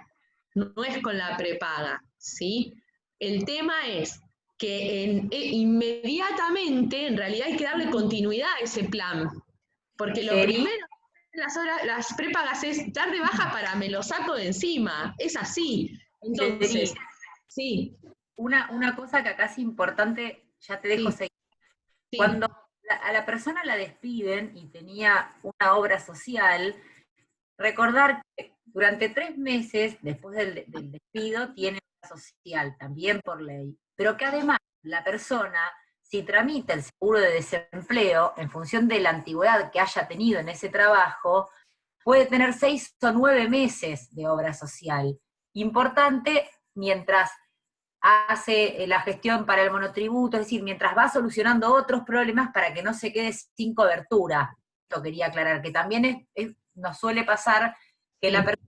no es con la prepaga, ¿sí? El tema es que inmediatamente, en realidad hay que darle continuidad a ese plan, porque lo primero las prepagas es dar de baja para me lo saco de encima, es así. Entonces, sí. Una cosa que acá es importante, ya te dejo seguir. Sí. Cuando a la persona la despiden y tenía una obra social, recordar que durante 3 meses después del despido tiene obra social, también por ley, pero que además la persona, si tramita el seguro de desempleo en función de la antigüedad que haya tenido en ese trabajo, puede tener 6 o 9 meses de obra social. Importante mientras hace la gestión para el monotributo, es decir, mientras va solucionando otros problemas para que no se quede sin cobertura. Esto quería aclarar, que también nos suele pasar que la persona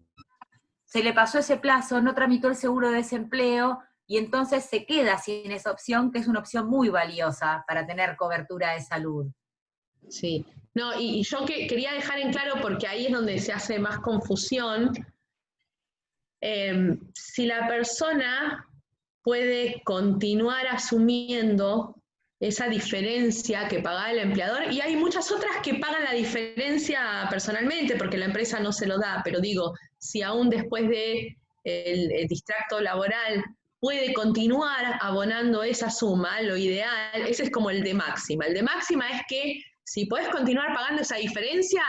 se le pasó ese plazo, no tramitó el seguro de desempleo, y entonces se queda sin esa opción, que es una opción muy valiosa para tener cobertura de salud. Sí, no, y yo quería dejar en claro, porque ahí es donde se hace más confusión, si la persona puede continuar asumiendo esa diferencia que pagaba el empleador, y hay muchas otras que pagan la diferencia personalmente porque la empresa no se lo da, pero digo, si aún después de el distracto laboral puede continuar abonando esa suma, lo ideal, ese es como el de máxima. El de máxima es que si podés continuar pagando esa diferencia,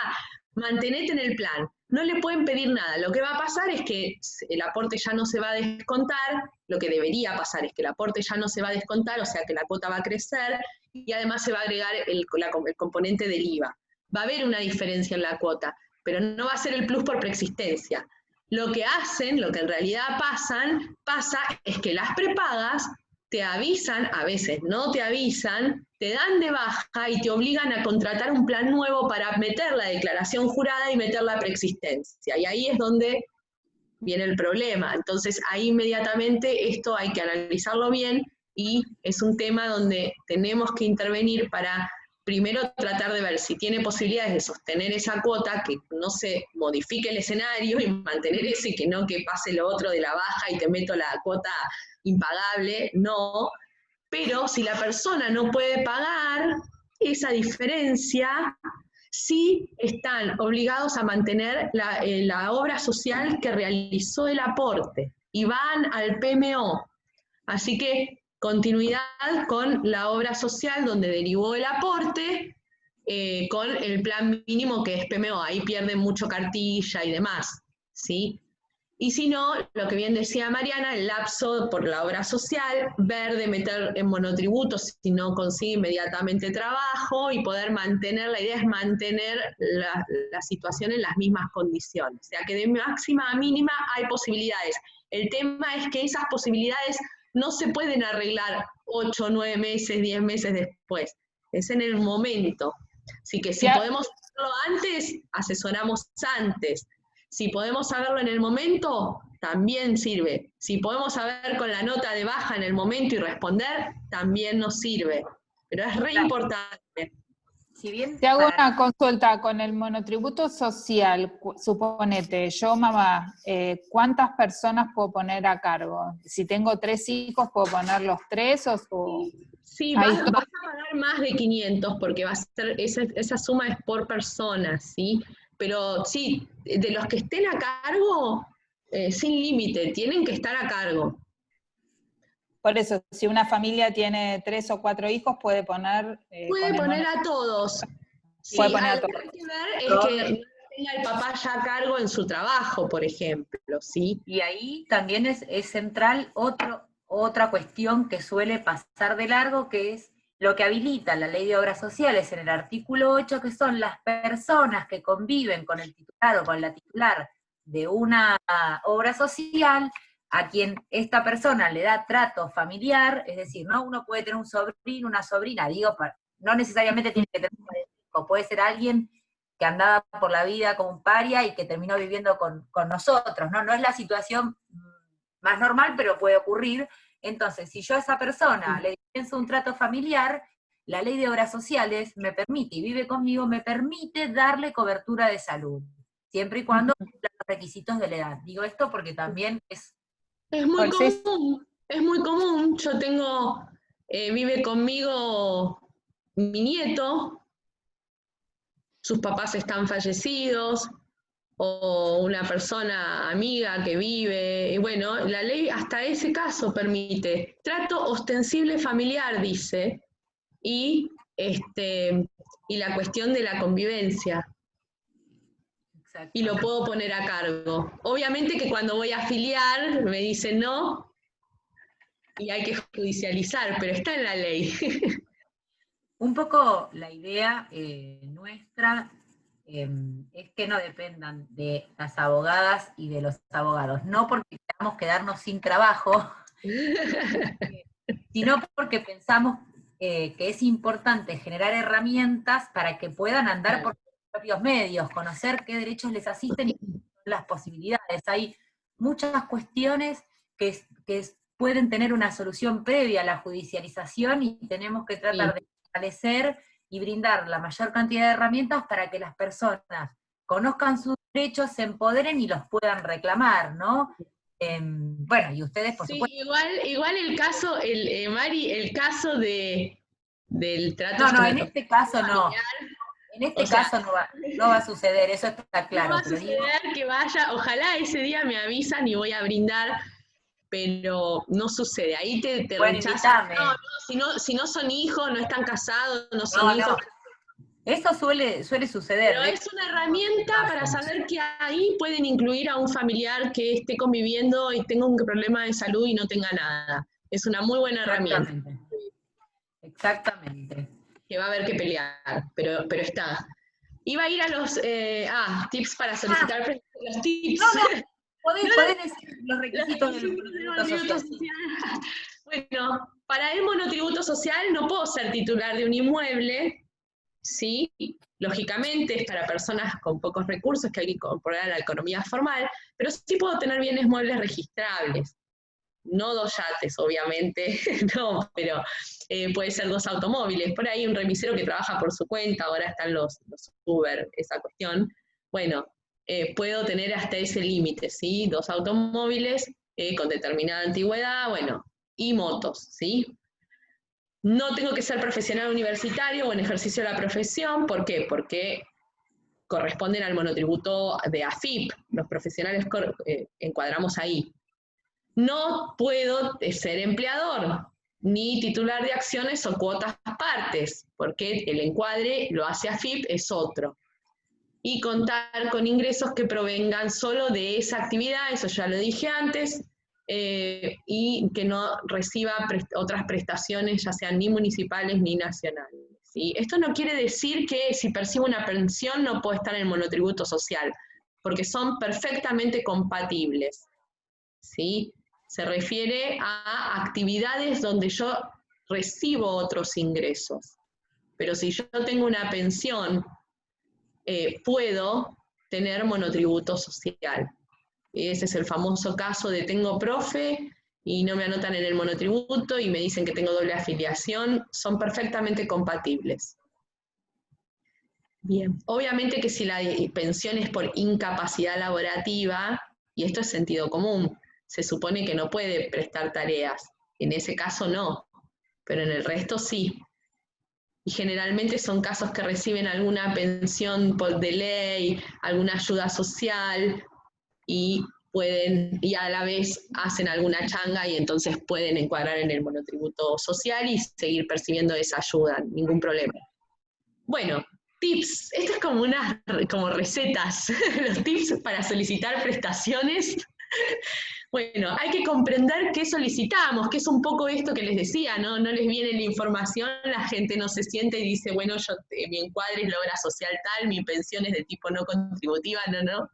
mantenete en el plan. No le pueden pedir nada. Lo que va a pasar es que el aporte ya no se va a descontar, lo que debería pasar es que el aporte ya no se va a descontar, o sea que la cuota va a crecer, y además se va a agregar el componente del IVA. Va a haber una diferencia en la cuota, pero no va a ser el plus por preexistencia. Lo que hacen, lo que en realidad pasa es que las prepagas te avisan, a veces no te avisan, te dan de baja y te obligan a contratar un plan nuevo para meter la declaración jurada y meter la preexistencia. Y ahí es donde viene el problema. Entonces, ahí inmediatamente esto hay que analizarlo bien, y es un tema donde tenemos que intervenir para primero tratar de ver si tiene posibilidades de sostener esa cuota, que no se modifique el escenario y mantener eso, y que no que pase lo otro de la baja y te meto la cuota impagable, no. Pero si la persona no puede pagar esa diferencia, sí están obligados a mantener la obra social que realizó el aporte y van al PMO. Así que continuidad con la obra social donde derivó el aporte, con el plan mínimo que es PMO. Ahí pierden mucho cartilla y demás, ¿sí? Y si no, lo que bien decía Mariana, el lapso por la obra social, ver de meter en monotributo si no consigue inmediatamente trabajo, y poder mantener, la idea es mantener la situación en las mismas condiciones. O sea que de máxima a mínima hay posibilidades. El tema es que esas posibilidades no se pueden arreglar 8, 9 meses, 10 meses después. Es en el momento. Así que si podemos hacerlo antes, asesoramos antes. Si podemos saberlo en el momento, también sirve. Si podemos saber con la nota de baja en el momento y responder, también nos sirve. Pero es re importante. Si bien te hago una consulta con el monotributo social, suponete, yo mamá, ¿cuántas personas puedo poner a cargo? Si tengo 3 hijos, ¿puedo poner los 3 o...? Sí, vas a pagar más de 500 porque va a ser, esa suma es por persona, ¿sí? Pero sí, de los que estén a cargo, sin límite, tienen que estar a cargo. Por eso, si una familia tiene 3 o 4 hijos, puede poner... puede poner a todos. Sí, puede poner a todos. Lo que hay que ver es que no tenga el papá ya a cargo en su trabajo, por ejemplo, ¿sí? Y ahí también es central otra cuestión que suele pasar de largo, que es lo que habilita la Ley de Obras Sociales en el artículo 8, que son las personas que conviven con el titular o con la titular de una obra social, a quien esta persona le da trato familiar, es decir, no uno puede tener un sobrino, una sobrina, digo, no necesariamente tiene que tener un parentesco, puede ser alguien que andaba por la vida como un paria y que terminó viviendo con nosotros, ¿no? No es la situación más normal, pero puede ocurrir. Entonces, si yo a esa persona le dispenso un trato familiar, la Ley de Obras Sociales me permite, y vive conmigo, me permite darle cobertura de salud, siempre y cuando cumpla requisitos de la edad. Digo esto porque también es... Es muy común, es muy común. Yo tengo, vive conmigo mi nieto, sus papás están fallecidos, o una persona amiga que vive, y bueno, la ley hasta ese caso permite trato ostensible familiar, dice, y, y la cuestión de la convivencia. Y lo puedo poner a cargo. Obviamente que cuando voy a afiliar me dicen no, y hay que judicializar, pero está en la ley. Un poco la idea nuestra es que no dependan de las abogadas y de los abogados, no porque queramos quedarnos sin trabajo, sino porque pensamos que es importante generar herramientas para que puedan andar por sus propios medios, conocer qué derechos les asisten y las posibilidades. Hay muchas cuestiones que pueden tener una solución previa a la judicialización y tenemos que tratar de fortalecer y brindar la mayor cantidad de herramientas para que las personas conozcan sus derechos, se empoderen y los puedan reclamar, ¿no? Bueno, y ustedes, por supuesto. Igual el caso, Mari, el caso del trato... No, en este caso no. En este caso no va a suceder, eso está claro. No va a suceder que vaya, ojalá ese día me avisan y voy a brindar, pero no sucede, ahí te rechazan. No, si no son hijos, no están casados, no son hijos. Eso suele suceder. Pero es una herramienta para saber que ahí pueden incluir a un familiar que esté conviviendo y tenga un problema de salud y no tenga nada. Es una muy buena herramienta. Exactamente. Que va a haber que pelear, pero está. Iba a ir a los tips para solicitar los tips. Podés decir los requisitos del monotributo social. Bueno, para el monotributo social no puedo ser titular de un inmueble, ¿sí? Lógicamente es para personas con pocos recursos que hay que incorporar a la economía formal, pero sí puedo tener bienes muebles registrables. No 2 yates, obviamente, no, pero puede ser 2 automóviles. Por ahí un remisero que trabaja por su cuenta, ahora están los Uber, esa cuestión. Bueno, puedo tener hasta ese límite, ¿sí? 2 automóviles con determinada antigüedad, bueno, y motos, ¿sí? No tengo que ser profesional universitario o en ejercicio de la profesión, ¿por qué? Porque corresponden al monotributo de AFIP, los profesionales encuadramos ahí. No puedo ser empleador, ni titular de acciones o cuotas partes, porque el encuadre lo hace AFIP, es otro. Y contar con ingresos que provengan solo de esa actividad, eso ya lo dije antes, y que no reciba otras prestaciones, ya sean ni municipales ni nacionales. ¿Sí? Esto no quiere decir que si percibo una pensión no puedo estar en el monotributo social, porque son perfectamente compatibles. ¿Sí? Se refiere a actividades donde yo recibo otros ingresos. Pero si yo tengo una pensión, puedo tener monotributo social. Ese es el famoso caso de tengo profe y no me anotan en el monotributo y me dicen que tengo doble afiliación, son perfectamente compatibles. Bien, obviamente que si la pensión es por incapacidad laborativa, y esto es sentido común, se supone que no puede prestar tareas, en ese caso no, pero en el resto sí. Y generalmente son casos que reciben alguna pensión de ley, alguna ayuda social, y a la vez hacen alguna changa y entonces pueden encuadrar en el monotributo social y seguir percibiendo esa ayuda, ningún problema. Bueno, tips, esto es como recetas, los tips para solicitar prestaciones. Bueno, hay que comprender qué solicitamos, que es un poco esto que les decía, ¿no? No les viene la información, la gente no se siente y dice, bueno, mi encuadre es la obra social tal, mi pensión es de tipo no contributiva, no.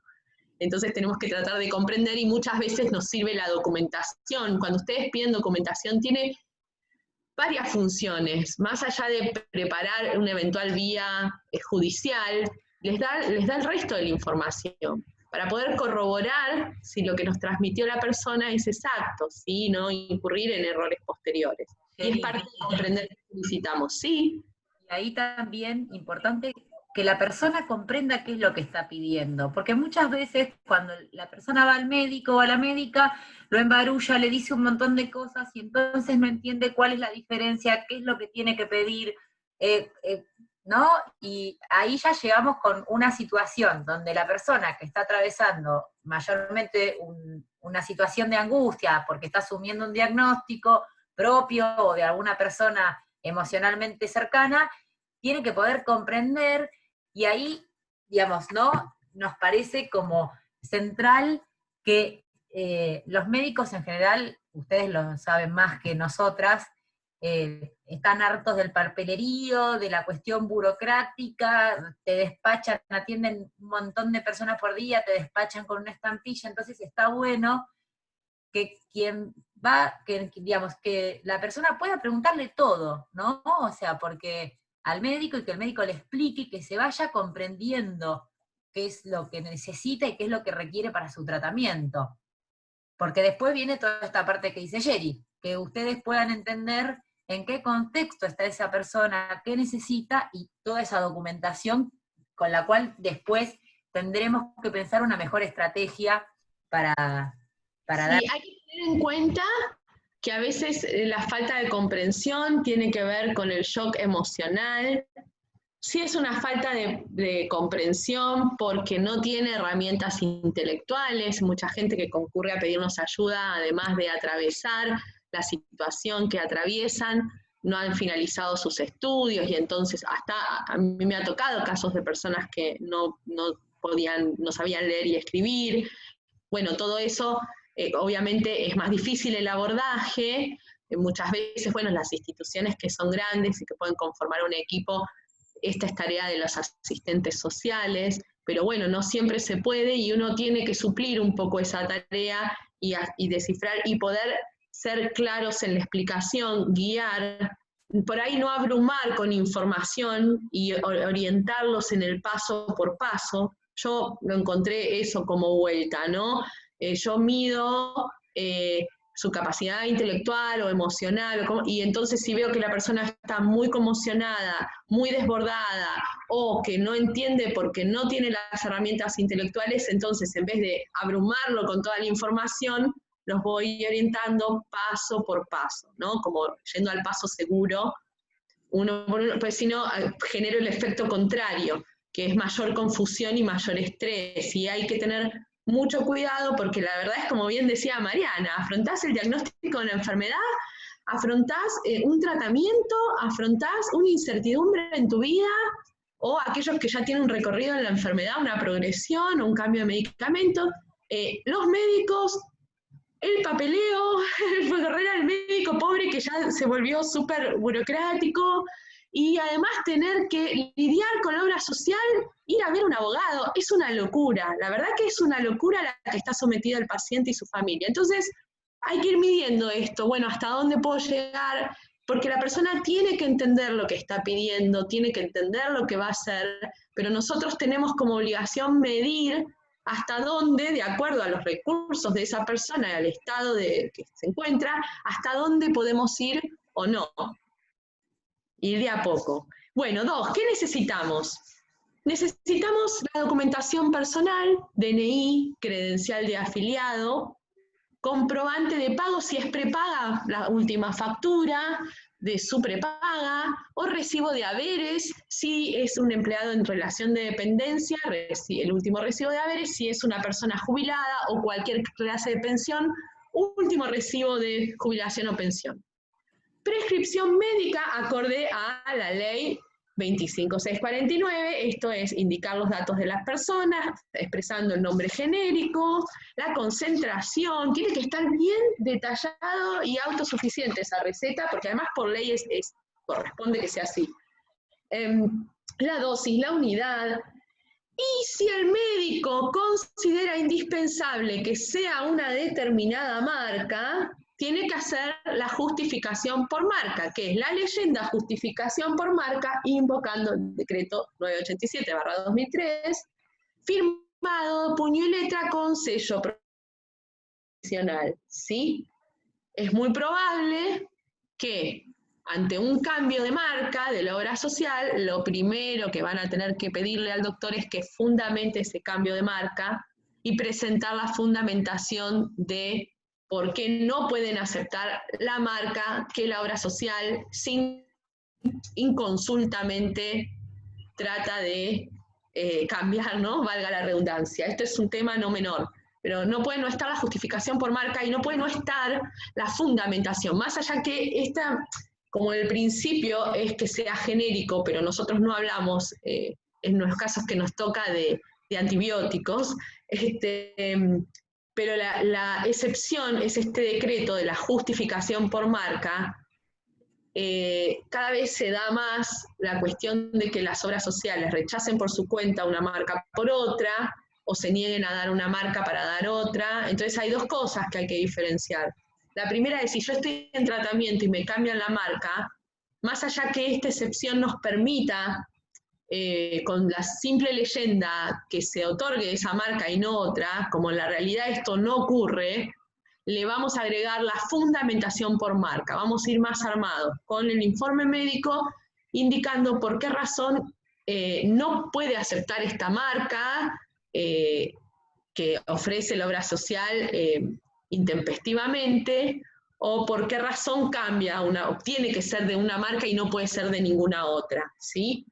Entonces tenemos que tratar de comprender y muchas veces nos sirve la documentación. Cuando ustedes piden documentación tiene varias funciones, más allá de preparar una eventual vía judicial, les da el resto de la información, para poder corroborar si lo que nos transmitió la persona es exacto, ¿sí? No incurrir en errores posteriores. Y es parte de comprender qué necesitamos, ¿sí? Y ahí también, importante, que la persona comprenda qué es lo que está pidiendo, porque muchas veces cuando la persona va al médico o a la médica, lo embarulla, le dice un montón de cosas y entonces no entiende cuál es la diferencia, qué es lo que tiene que pedir, ¿no? Y ahí ya llegamos con una situación donde la persona que está atravesando mayormente una situación de angustia porque está asumiendo un diagnóstico propio o de alguna persona emocionalmente cercana, tiene que poder comprender. Y ahí, digamos, ¿no? Nos parece como central que los médicos en general, ustedes lo saben más que nosotras, están hartos del papelerío, de la cuestión burocrática, te despachan, atienden un montón de personas por día, te despachan con una estampilla, entonces está bueno que quien va, digamos, que la persona pueda preguntarle todo, ¿no? O sea, porque al médico y que el médico le explique, que se vaya comprendiendo qué es lo que necesita y qué es lo que requiere para su tratamiento. Porque después viene toda esta parte que dice Yeri, que ustedes puedan entender en qué contexto está esa persona, qué necesita y toda esa documentación con la cual después tendremos que pensar una mejor estrategia para dar. Sí, hay que tener en cuenta que a veces la falta de comprensión tiene que ver con el shock emocional. Sí es una falta de comprensión porque no tiene herramientas intelectuales, mucha gente que concurre a pedirnos ayuda, además de atravesar la situación que atraviesan, no han finalizado sus estudios y entonces hasta a mí me ha tocado casos de personas que no sabían leer y escribir. Bueno, todo eso obviamente es más difícil el abordaje, muchas veces, bueno, las instituciones que son grandes y que pueden conformar un equipo, esta es tarea de los asistentes sociales, pero bueno, no siempre se puede y uno tiene que suplir un poco esa tarea y descifrar y poder ser claros en la explicación, guiar, por ahí no abrumar con información y orientarlos en el paso por paso. Yo lo encontré eso como vuelta, ¿no? Yo mido su capacidad intelectual o emocional, y entonces si veo que la persona está muy conmocionada, muy desbordada, o que no entiende porque no tiene las herramientas intelectuales, entonces en vez de abrumarlo con toda la información, los voy orientando paso por paso, ¿no? Como yendo al paso seguro, uno por uno, pues si no, genero el efecto contrario, que es mayor confusión y mayor estrés, y hay que tener mucho cuidado porque la verdad es, como bien decía Mariana, afrontás el diagnóstico de la enfermedad, afrontás un tratamiento, afrontás una incertidumbre en tu vida, o aquellos que ya tienen un recorrido en la enfermedad, una progresión, un cambio de medicamento, los médicos, el papeleo, el correr al médico pobre que ya se volvió súper burocrático, y además tener que lidiar con la obra social, ir a ver a un abogado, es una locura, la verdad que es una locura la que está sometida el paciente y su familia. Entonces hay que ir midiendo esto, bueno, hasta dónde puedo llegar, porque la persona tiene que entender lo que está pidiendo, tiene que entender lo que va a hacer, pero nosotros tenemos como obligación medir hasta dónde, de acuerdo a los recursos de esa persona y al estado que se encuentra, hasta dónde podemos ir o no. Ir de a poco. Bueno, 2, ¿qué necesitamos? Necesitamos la documentación personal, DNI, credencial de afiliado, comprobante de pago si es prepaga, la última factura de su prepaga, o recibo de haberes, si es un empleado en relación de dependencia, el último recibo de haberes, si es una persona jubilada o cualquier clase de pensión, último recibo de jubilación o pensión. Prescripción médica acorde a la ley 25649, esto es indicar los datos de las personas, expresando el nombre genérico, la concentración, tiene que estar bien detallado y autosuficiente esa receta, porque además por ley corresponde que sea así. La dosis, la unidad, y si el médico considera indispensable que sea una determinada marca, tiene que hacer la justificación por marca, que es la leyenda justificación por marca, invocando el decreto 987/2003, firmado puño y letra con sello profesional, ¿sí? Es muy probable que ante un cambio de marca de la obra social, lo primero que van a tener que pedirle al doctor es que fundamente ese cambio de marca y presentar la fundamentación de por qué no pueden aceptar la marca que la obra social inconsultamente trata de cambiar, ¿no? Valga la redundancia. Esto es un tema no menor, pero no puede no estar la justificación por marca y no puede no estar la fundamentación, más allá que esta, como el principio es que sea genérico, pero nosotros no hablamos, en los casos que nos toca de antibióticos, pero la excepción es este decreto de la justificación por marca. Cada vez se da más la cuestión de que las obras sociales rechacen por su cuenta una marca por otra, o se nieguen a dar una marca para dar otra. Entonces hay dos cosas que hay que diferenciar. La primera es, si yo estoy en tratamiento y me cambian la marca, más allá que esta excepción nos permita, con la simple leyenda, que se otorgue esa marca y no otra, como en la realidad esto no ocurre, le vamos a agregar la fundamentación por marca. Vamos a ir más armados con el informe médico indicando por qué razón no puede aceptar esta marca que ofrece la obra social intempestivamente, o por qué razón cambia, tiene que ser de una marca y no puede ser de ninguna otra, ¿sí?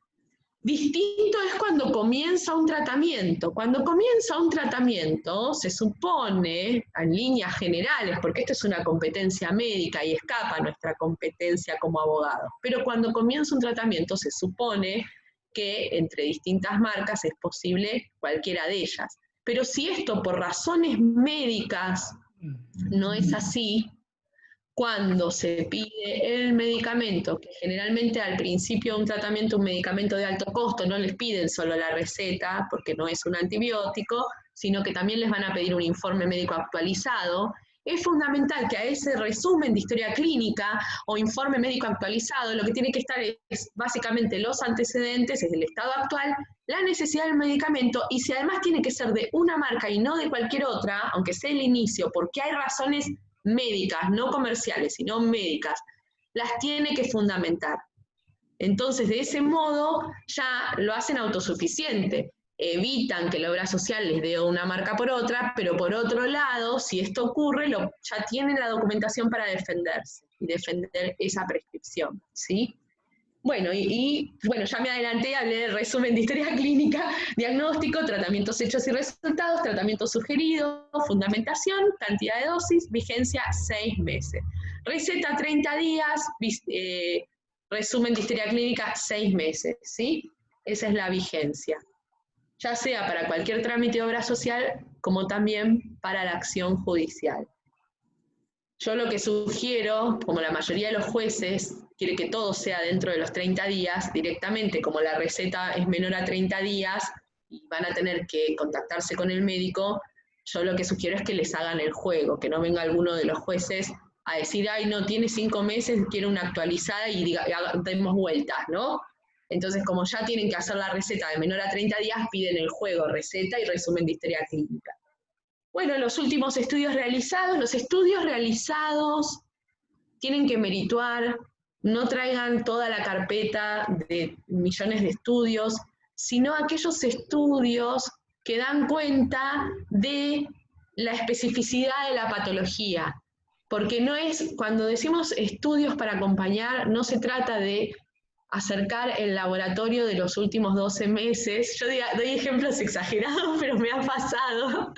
Distinto es cuando comienza un tratamiento. Cuando comienza un tratamiento, se supone, en líneas generales, porque esto es una competencia médica y escapa a nuestra competencia como abogados, pero cuando comienza un tratamiento se supone que entre distintas marcas es posible cualquiera de ellas. Pero si esto por razones médicas no es así, cuando se pide el medicamento, que generalmente al principio de un tratamiento, un medicamento de alto costo, no les piden solo la receta, porque no es un antibiótico, sino que también les van a pedir un informe médico actualizado, es fundamental que a ese resumen de historia clínica o informe médico actualizado, lo que tiene que estar es básicamente los antecedentes, es el estado actual, la necesidad del medicamento, y si además tiene que ser de una marca y no de cualquier otra, aunque sea el inicio, porque hay razones médicas, no comerciales, sino médicas, las tiene que fundamentar. Entonces, de ese modo, ya lo hacen autosuficiente. Evitan que la obra social les dé una marca por otra, pero por otro lado, si esto ocurre, ya tienen la documentación para defenderse y defender esa prescripción, ¿sí? Bueno, bueno, ya me adelanté, hablé del resumen de historia clínica, diagnóstico, tratamientos hechos y resultados, tratamiento sugerido, fundamentación, cantidad de dosis, vigencia 6 meses. Receta 30 días, resumen de historia clínica 6 meses, ¿sí? Esa es la vigencia. Ya sea para cualquier trámite de obra social, como también para la acción judicial. Yo lo que sugiero, como la mayoría de los jueces quiere que todo sea dentro de los 30 días, directamente, como la receta es menor a 30 días y van a tener que contactarse con el médico, yo lo que sugiero es que les hagan el juego, que no venga alguno de los jueces a decir, ay, no, tiene 5 meses, quiero una actualizada y demos vueltas, ¿no? Entonces, como ya tienen que hacer la receta de menor a 30 días, piden el juego, receta y resumen de historia clínica. Bueno, los últimos estudios realizados, tienen que merituar, no traigan toda la carpeta de millones de estudios, sino aquellos estudios que dan cuenta de la especificidad de la patología. Porque no es, cuando decimos estudios para acompañar, no se trata de acercar el laboratorio de los últimos 12 meses. Yo doy ejemplos exagerados, pero me ha pasado.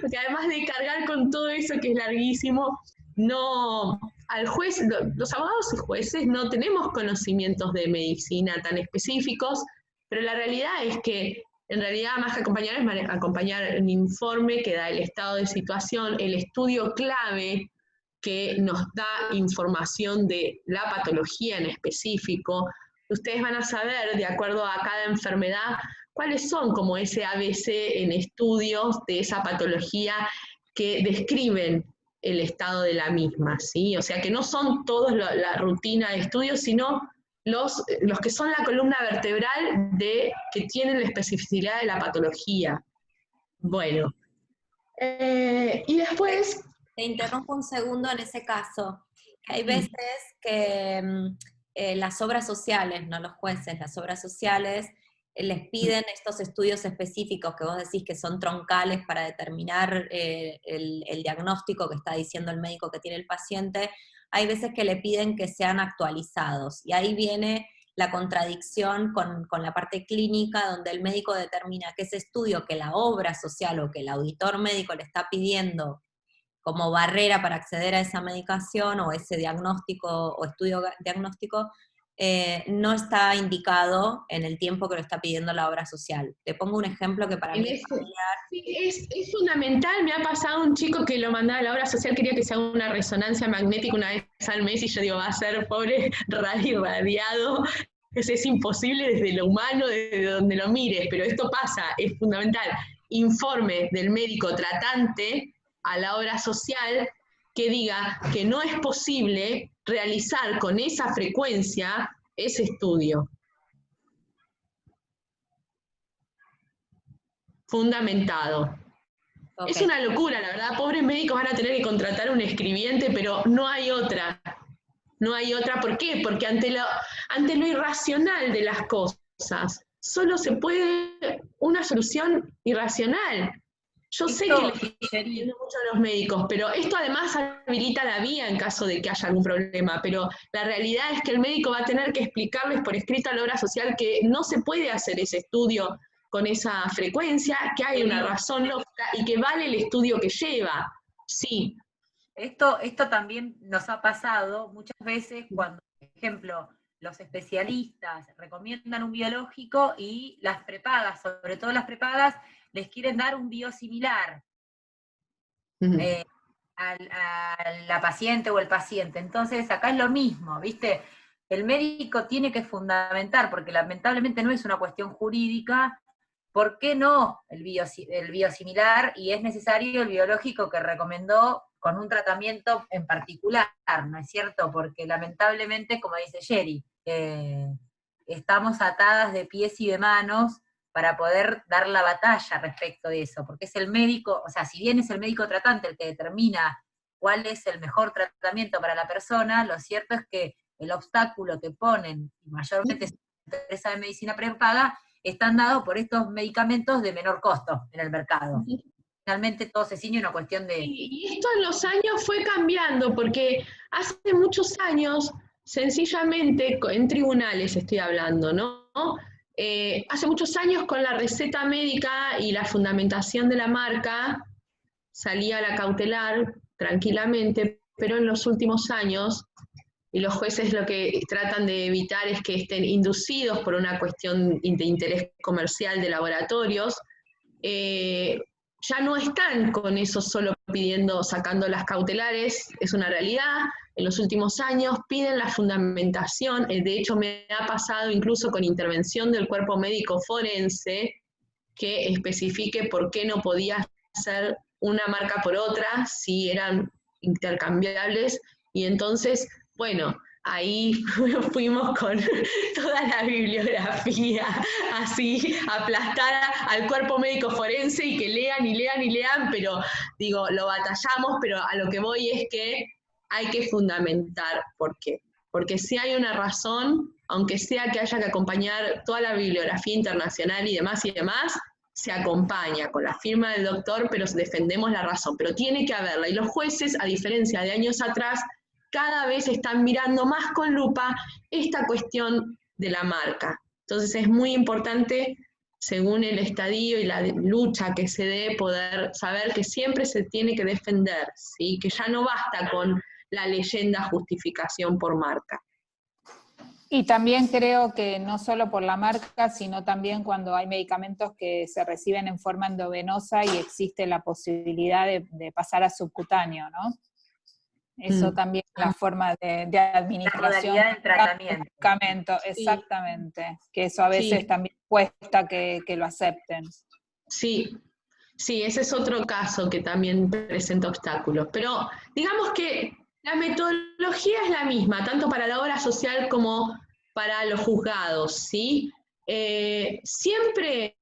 Porque además de cargar con todo eso que es larguísimo, no, al juez, los abogados y jueces no tenemos conocimientos de medicina tan específicos, pero la realidad es que en realidad más que acompañar es acompañar un informe que da el estado de situación, el estudio clave que nos da información de la patología en específico. Ustedes van a saber, de acuerdo a cada enfermedad, cuáles son como ese ABC en estudios de esa patología que describen el estado de la misma, ¿sí? O sea, que no son todos la rutina de estudios, sino los que son la columna vertebral que tienen la especificidad de la patología. Bueno, y después... Te interrumpo un segundo en ese caso. que hay veces que las obras sociales, no los jueces, las obras sociales, les piden estos estudios específicos que vos decís que son troncales para determinar el diagnóstico que está diciendo el médico que tiene el paciente, hay veces que le piden que sean actualizados, y ahí viene la contradicción con la parte clínica, donde el médico determina que ese estudio que la obra social o que el auditor médico le está pidiendo como barrera para acceder a esa medicación o ese diagnóstico o estudio diagnóstico, no está indicado en el tiempo que lo está pidiendo la obra social. Te pongo un ejemplo que para mí es familiar. Sí, es fundamental. Me ha pasado un chico que lo mandaba a la obra social, quería que se haga una resonancia magnética una vez al mes, y yo digo, va a ser pobre irradiado, es imposible desde lo humano, desde donde lo mires, pero esto pasa, es fundamental. Informe del médico tratante a la obra social que diga que no es posible realizar con esa frecuencia ese estudio. Fundamentado. Okay. Es una locura, la verdad, pobres médicos van a tener que contratar un escribiente, pero no hay otra. No hay otra, ¿por qué? Porque ante lo irracional de las cosas, solo se puede una solución irracional. Yo sé que les estoy pidiendo mucho a los médicos, pero esto además habilita la vía en caso de que haya algún problema, pero la realidad es que el médico va a tener que explicarles por escrito a la obra social que no se puede hacer ese estudio con esa frecuencia, que hay una razón lógica y que vale el estudio que lleva. Sí. Esto también nos ha pasado muchas veces cuando, por ejemplo, los especialistas recomiendan un biológico y las prepagas, sobre todo las prepagas, les quieren dar un biosimilar a la paciente o el paciente. Entonces, acá es lo mismo, ¿viste? El médico tiene que fundamentar, porque lamentablemente no es una cuestión jurídica, ¿por qué no el biosimilar? Y es necesario el biológico que recomendó con un tratamiento en particular, ¿no es cierto? Porque lamentablemente, como dice Sherry, estamos atadas de pies y de manos para poder dar la batalla respecto de eso, porque es el médico, o sea, si bien es el médico tratante el que determina cuál es el mejor tratamiento para la persona, lo cierto es que el obstáculo que ponen, y mayormente es la empresa de medicina prepaga, están dados por estos medicamentos de menor costo en el mercado. Finalmente todo se ciñe una cuestión de... Y esto en los años fue cambiando, porque hace muchos años, sencillamente, en tribunales estoy hablando, ¿no? Hace muchos años con la receta médica y la fundamentación de la marca, salía la cautelar tranquilamente, pero en los últimos años, y los jueces lo que tratan de evitar es que estén inducidos por una cuestión de interés comercial de laboratorios, ya no están con eso solo sacando las cautelares, es una realidad. En los últimos años piden la fundamentación, de hecho me ha pasado incluso con intervención del cuerpo médico forense, que especifique por qué no podía ser una marca por otra, si eran intercambiables, y entonces, bueno, ahí fuimos con toda la bibliografía así aplastada al cuerpo médico forense y que lean y lean y lean, pero digo, lo batallamos, pero a lo que voy es que hay que fundamentar por qué. Porque si hay una razón, aunque sea que haya que acompañar toda la bibliografía internacional y demás, se acompaña con la firma del doctor, pero defendemos la razón, pero tiene que haberla. Y los jueces, a diferencia de años atrás, cada vez están mirando más con lupa esta cuestión de la marca. Entonces es muy importante, según el estadio y la lucha que se dé, poder saber que siempre se tiene que defender, ¿sí? Que ya no basta con la leyenda justificación por marca. Y también creo que no solo por la marca, sino también cuando hay medicamentos que se reciben en forma endovenosa y existe la posibilidad de pasar a subcutáneo, ¿no? Eso también es la forma de administración. La modalidad del tratamiento. Medicamento, exactamente. Que eso a veces también cuesta que lo acepten. Sí, ese es otro caso que también presenta obstáculos. Pero digamos que la metodología es la misma, tanto para la obra social como para los juzgados, ¿sí? Siempre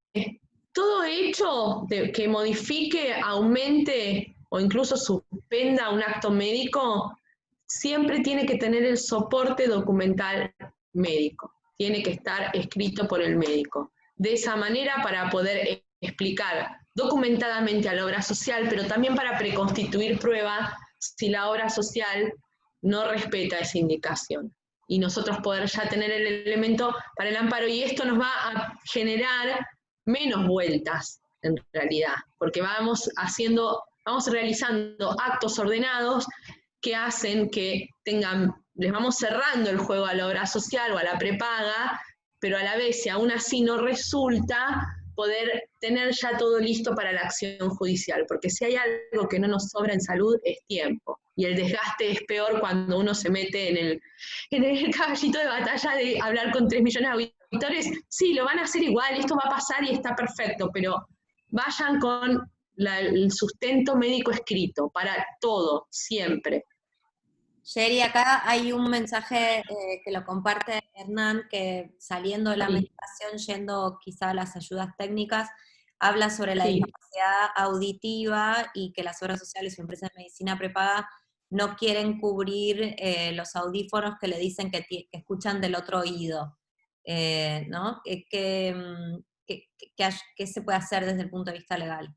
todo hecho que modifique, aumente o incluso suspenda un acto médico, siempre tiene que tener el soporte documental médico, tiene que estar escrito por el médico. De esa manera, para poder explicar documentadamente a la obra social, pero también para preconstituir prueba si la obra social no respeta esa indicación. Y nosotros poder ya tener el elemento para el amparo, y esto nos va a generar menos vueltas, en realidad, porque vamos realizando actos ordenados que hacen que les vamos cerrando el juego a la obra social o a la prepaga, pero a la vez, si aún así no resulta, poder tener ya todo listo para la acción judicial, porque si hay algo que no nos sobra en salud es tiempo, y el desgaste es peor cuando uno se mete en el caballito de batalla de hablar con 3 millones de auditores. Sí, lo van a hacer igual, esto va a pasar y está perfecto, pero vayan con el sustento médico escrito, para todo, siempre. Sherry, acá hay un mensaje que lo comparte Hernán, que saliendo de la meditación, yendo quizá a las ayudas técnicas, habla sobre la discapacidad auditiva y que las obras sociales o empresas de medicina prepaga no quieren cubrir los audífonos que le dicen que escuchan del otro oído, ¿no? ¿Qué se puede hacer desde el punto de vista legal?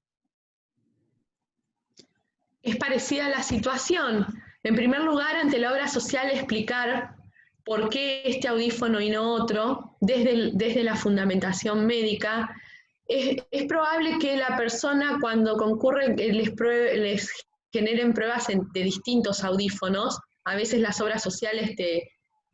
Es parecida la situación. En primer lugar, ante la obra social, explicar por qué este audífono y no otro, desde la fundamentación médica. Es probable que la persona, cuando concurre, les generen pruebas de distintos audífonos. A veces las obras sociales te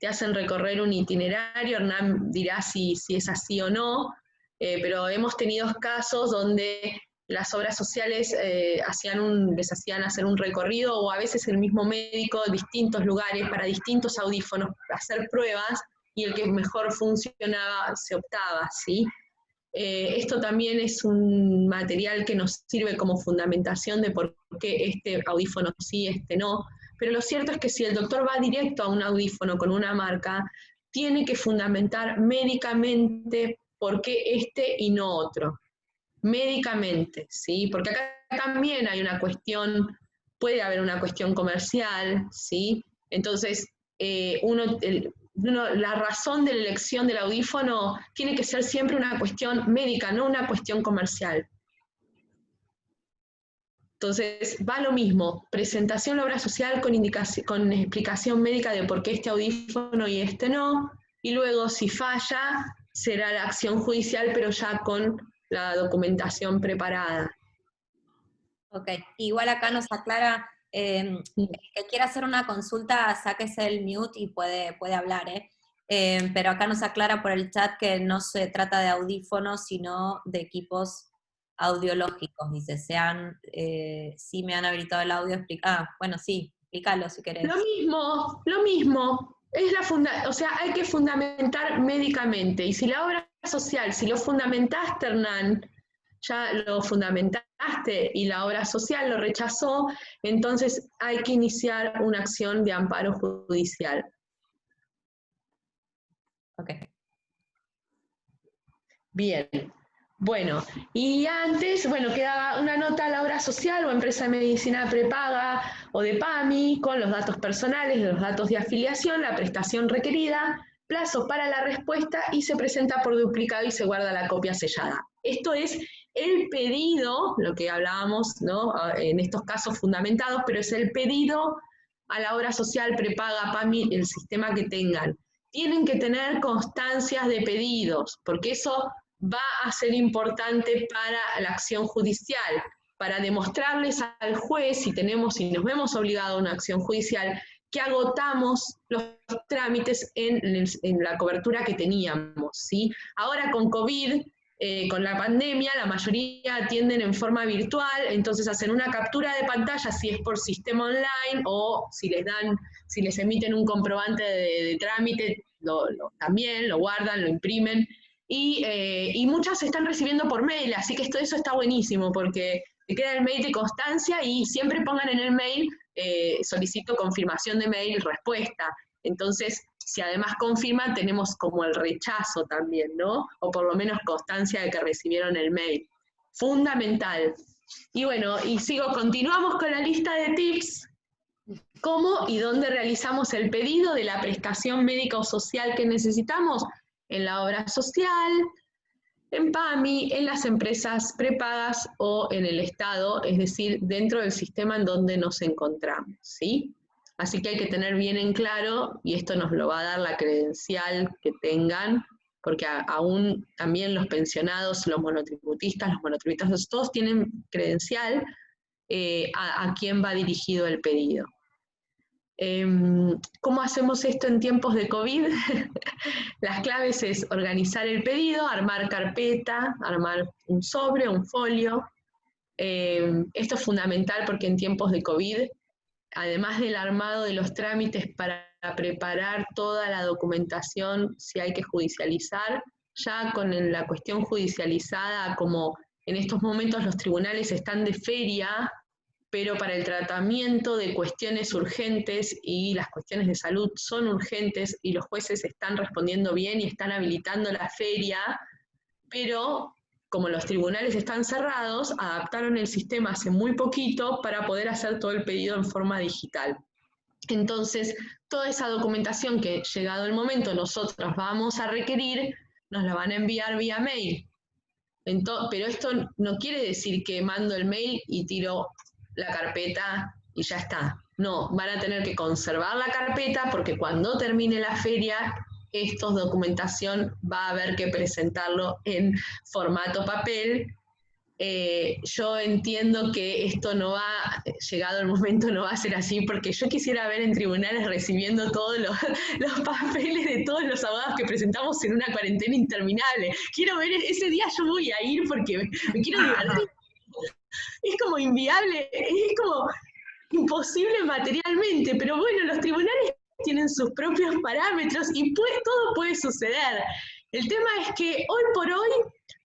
hacen recorrer un itinerario, Hernán dirá si es así o no, pero hemos tenido casos donde las obras sociales les hacían hacer un recorrido, o a veces el mismo médico, distintos lugares para distintos audífonos, hacer pruebas, y el que mejor funcionaba se optaba, ¿sí? Esto también es un material que nos sirve como fundamentación de por qué este audífono sí, este no, pero lo cierto es que si el doctor va directo a un audífono con una marca, tiene que fundamentar médicamente por qué este y no otro. Médicamente, ¿sí? Porque acá también hay una cuestión, puede haber una cuestión comercial, ¿sí? Entonces, la razón de la elección del audífono tiene que ser siempre una cuestión médica, no una cuestión comercial. Entonces, va lo mismo, presentación de la obra social con explicación médica de por qué este audífono y este no, y luego, si falla, será la acción judicial, pero ya con la documentación preparada. Ok, igual acá nos aclara, el que quiera hacer una consulta, sáquese el mute y puede hablar, pero acá nos aclara por el chat que no se trata de audífonos, sino de equipos audiológicos, dice, sí me han habilitado el audio, bueno, sí, explícalo si querés. Lo mismo, o sea, hay que fundamentar médicamente, y si la obra social, si lo fundamentaste, Hernán, ya lo fundamentaste y la obra social lo rechazó, entonces hay que iniciar una acción de amparo judicial. Ok. Bien. Bueno, y antes, quedaba una nota a la obra social o empresa de medicina prepaga o de PAMI con los datos personales, los datos de afiliación, la prestación requerida, plazo para la respuesta, y se presenta por duplicado y se guarda la copia sellada. Esto es el pedido, lo que hablábamos, ¿no?, en estos casos fundamentados, pero es el pedido a la obra social, prepaga, PAMI, el sistema que tengan. Tienen que tener constancias de pedidos, porque eso va a ser importante para la acción judicial, para demostrarles al juez, si nos vemos obligados a una acción judicial, que agotamos los trámites en la cobertura que teníamos, ¿sí? Ahora con COVID, con la pandemia, la mayoría atienden en forma virtual, entonces hacen una captura de pantalla si es por sistema online, o si les emiten un comprobante de trámite, también lo guardan, lo imprimen, y muchas se están recibiendo por mail, así que eso está buenísimo, porque te queda el mail de constancia, y siempre pongan en el mail, solicito confirmación de mail, respuesta. Entonces, si además confirman, tenemos como el rechazo también, ¿no? O por lo menos constancia de que recibieron el mail. Fundamental. Y bueno, continuamos con la lista de tips. cómo y dónde realizamos el pedido de la prestación médica o social que necesitamos, en la obra social, en PAMI, en las empresas prepagas o en el Estado, es decir, dentro del sistema en donde nos encontramos, ¿sí? Así que hay que tener bien en claro, y esto nos lo va a dar la credencial que tengan, porque aún también los pensionados, los monotributistas, todos tienen credencial a quién va dirigido el pedido. ¿Cómo hacemos esto en tiempos de COVID? Las claves es organizar el pedido, armar carpeta, armar un sobre, un folio. Esto es fundamental porque en tiempos de COVID, además del armado de los trámites para preparar toda la documentación, si hay que judicializar, ya con la cuestión judicializada, como en estos momentos los tribunales están de feria, pero para el tratamiento de cuestiones urgentes y las cuestiones de salud son urgentes y los jueces están respondiendo bien y están habilitando la feria, pero como los tribunales están cerrados, adaptaron el sistema hace muy poquito para poder hacer todo el pedido en forma digital. Entonces, toda esa documentación que, llegado el momento, nosotros vamos a requerir, nos la van a enviar vía mail. Pero esto no quiere decir que mando el mail y tiro la carpeta y ya está. No, van a tener que conservar la carpeta porque cuando termine la feria, esta documentación va a haber que presentarlo en formato papel. Yo entiendo que esto no va, llegado el momento, no va a ser así, porque yo quisiera ver en tribunales recibiendo todos los papeles de todos los abogados que presentamos en una cuarentena interminable. Quiero ver, ese día yo voy a ir porque me quiero divertir. Es como inviable, es como imposible materialmente, pero bueno, los tribunales tienen sus propios parámetros y todo puede suceder. El tema es que hoy por hoy,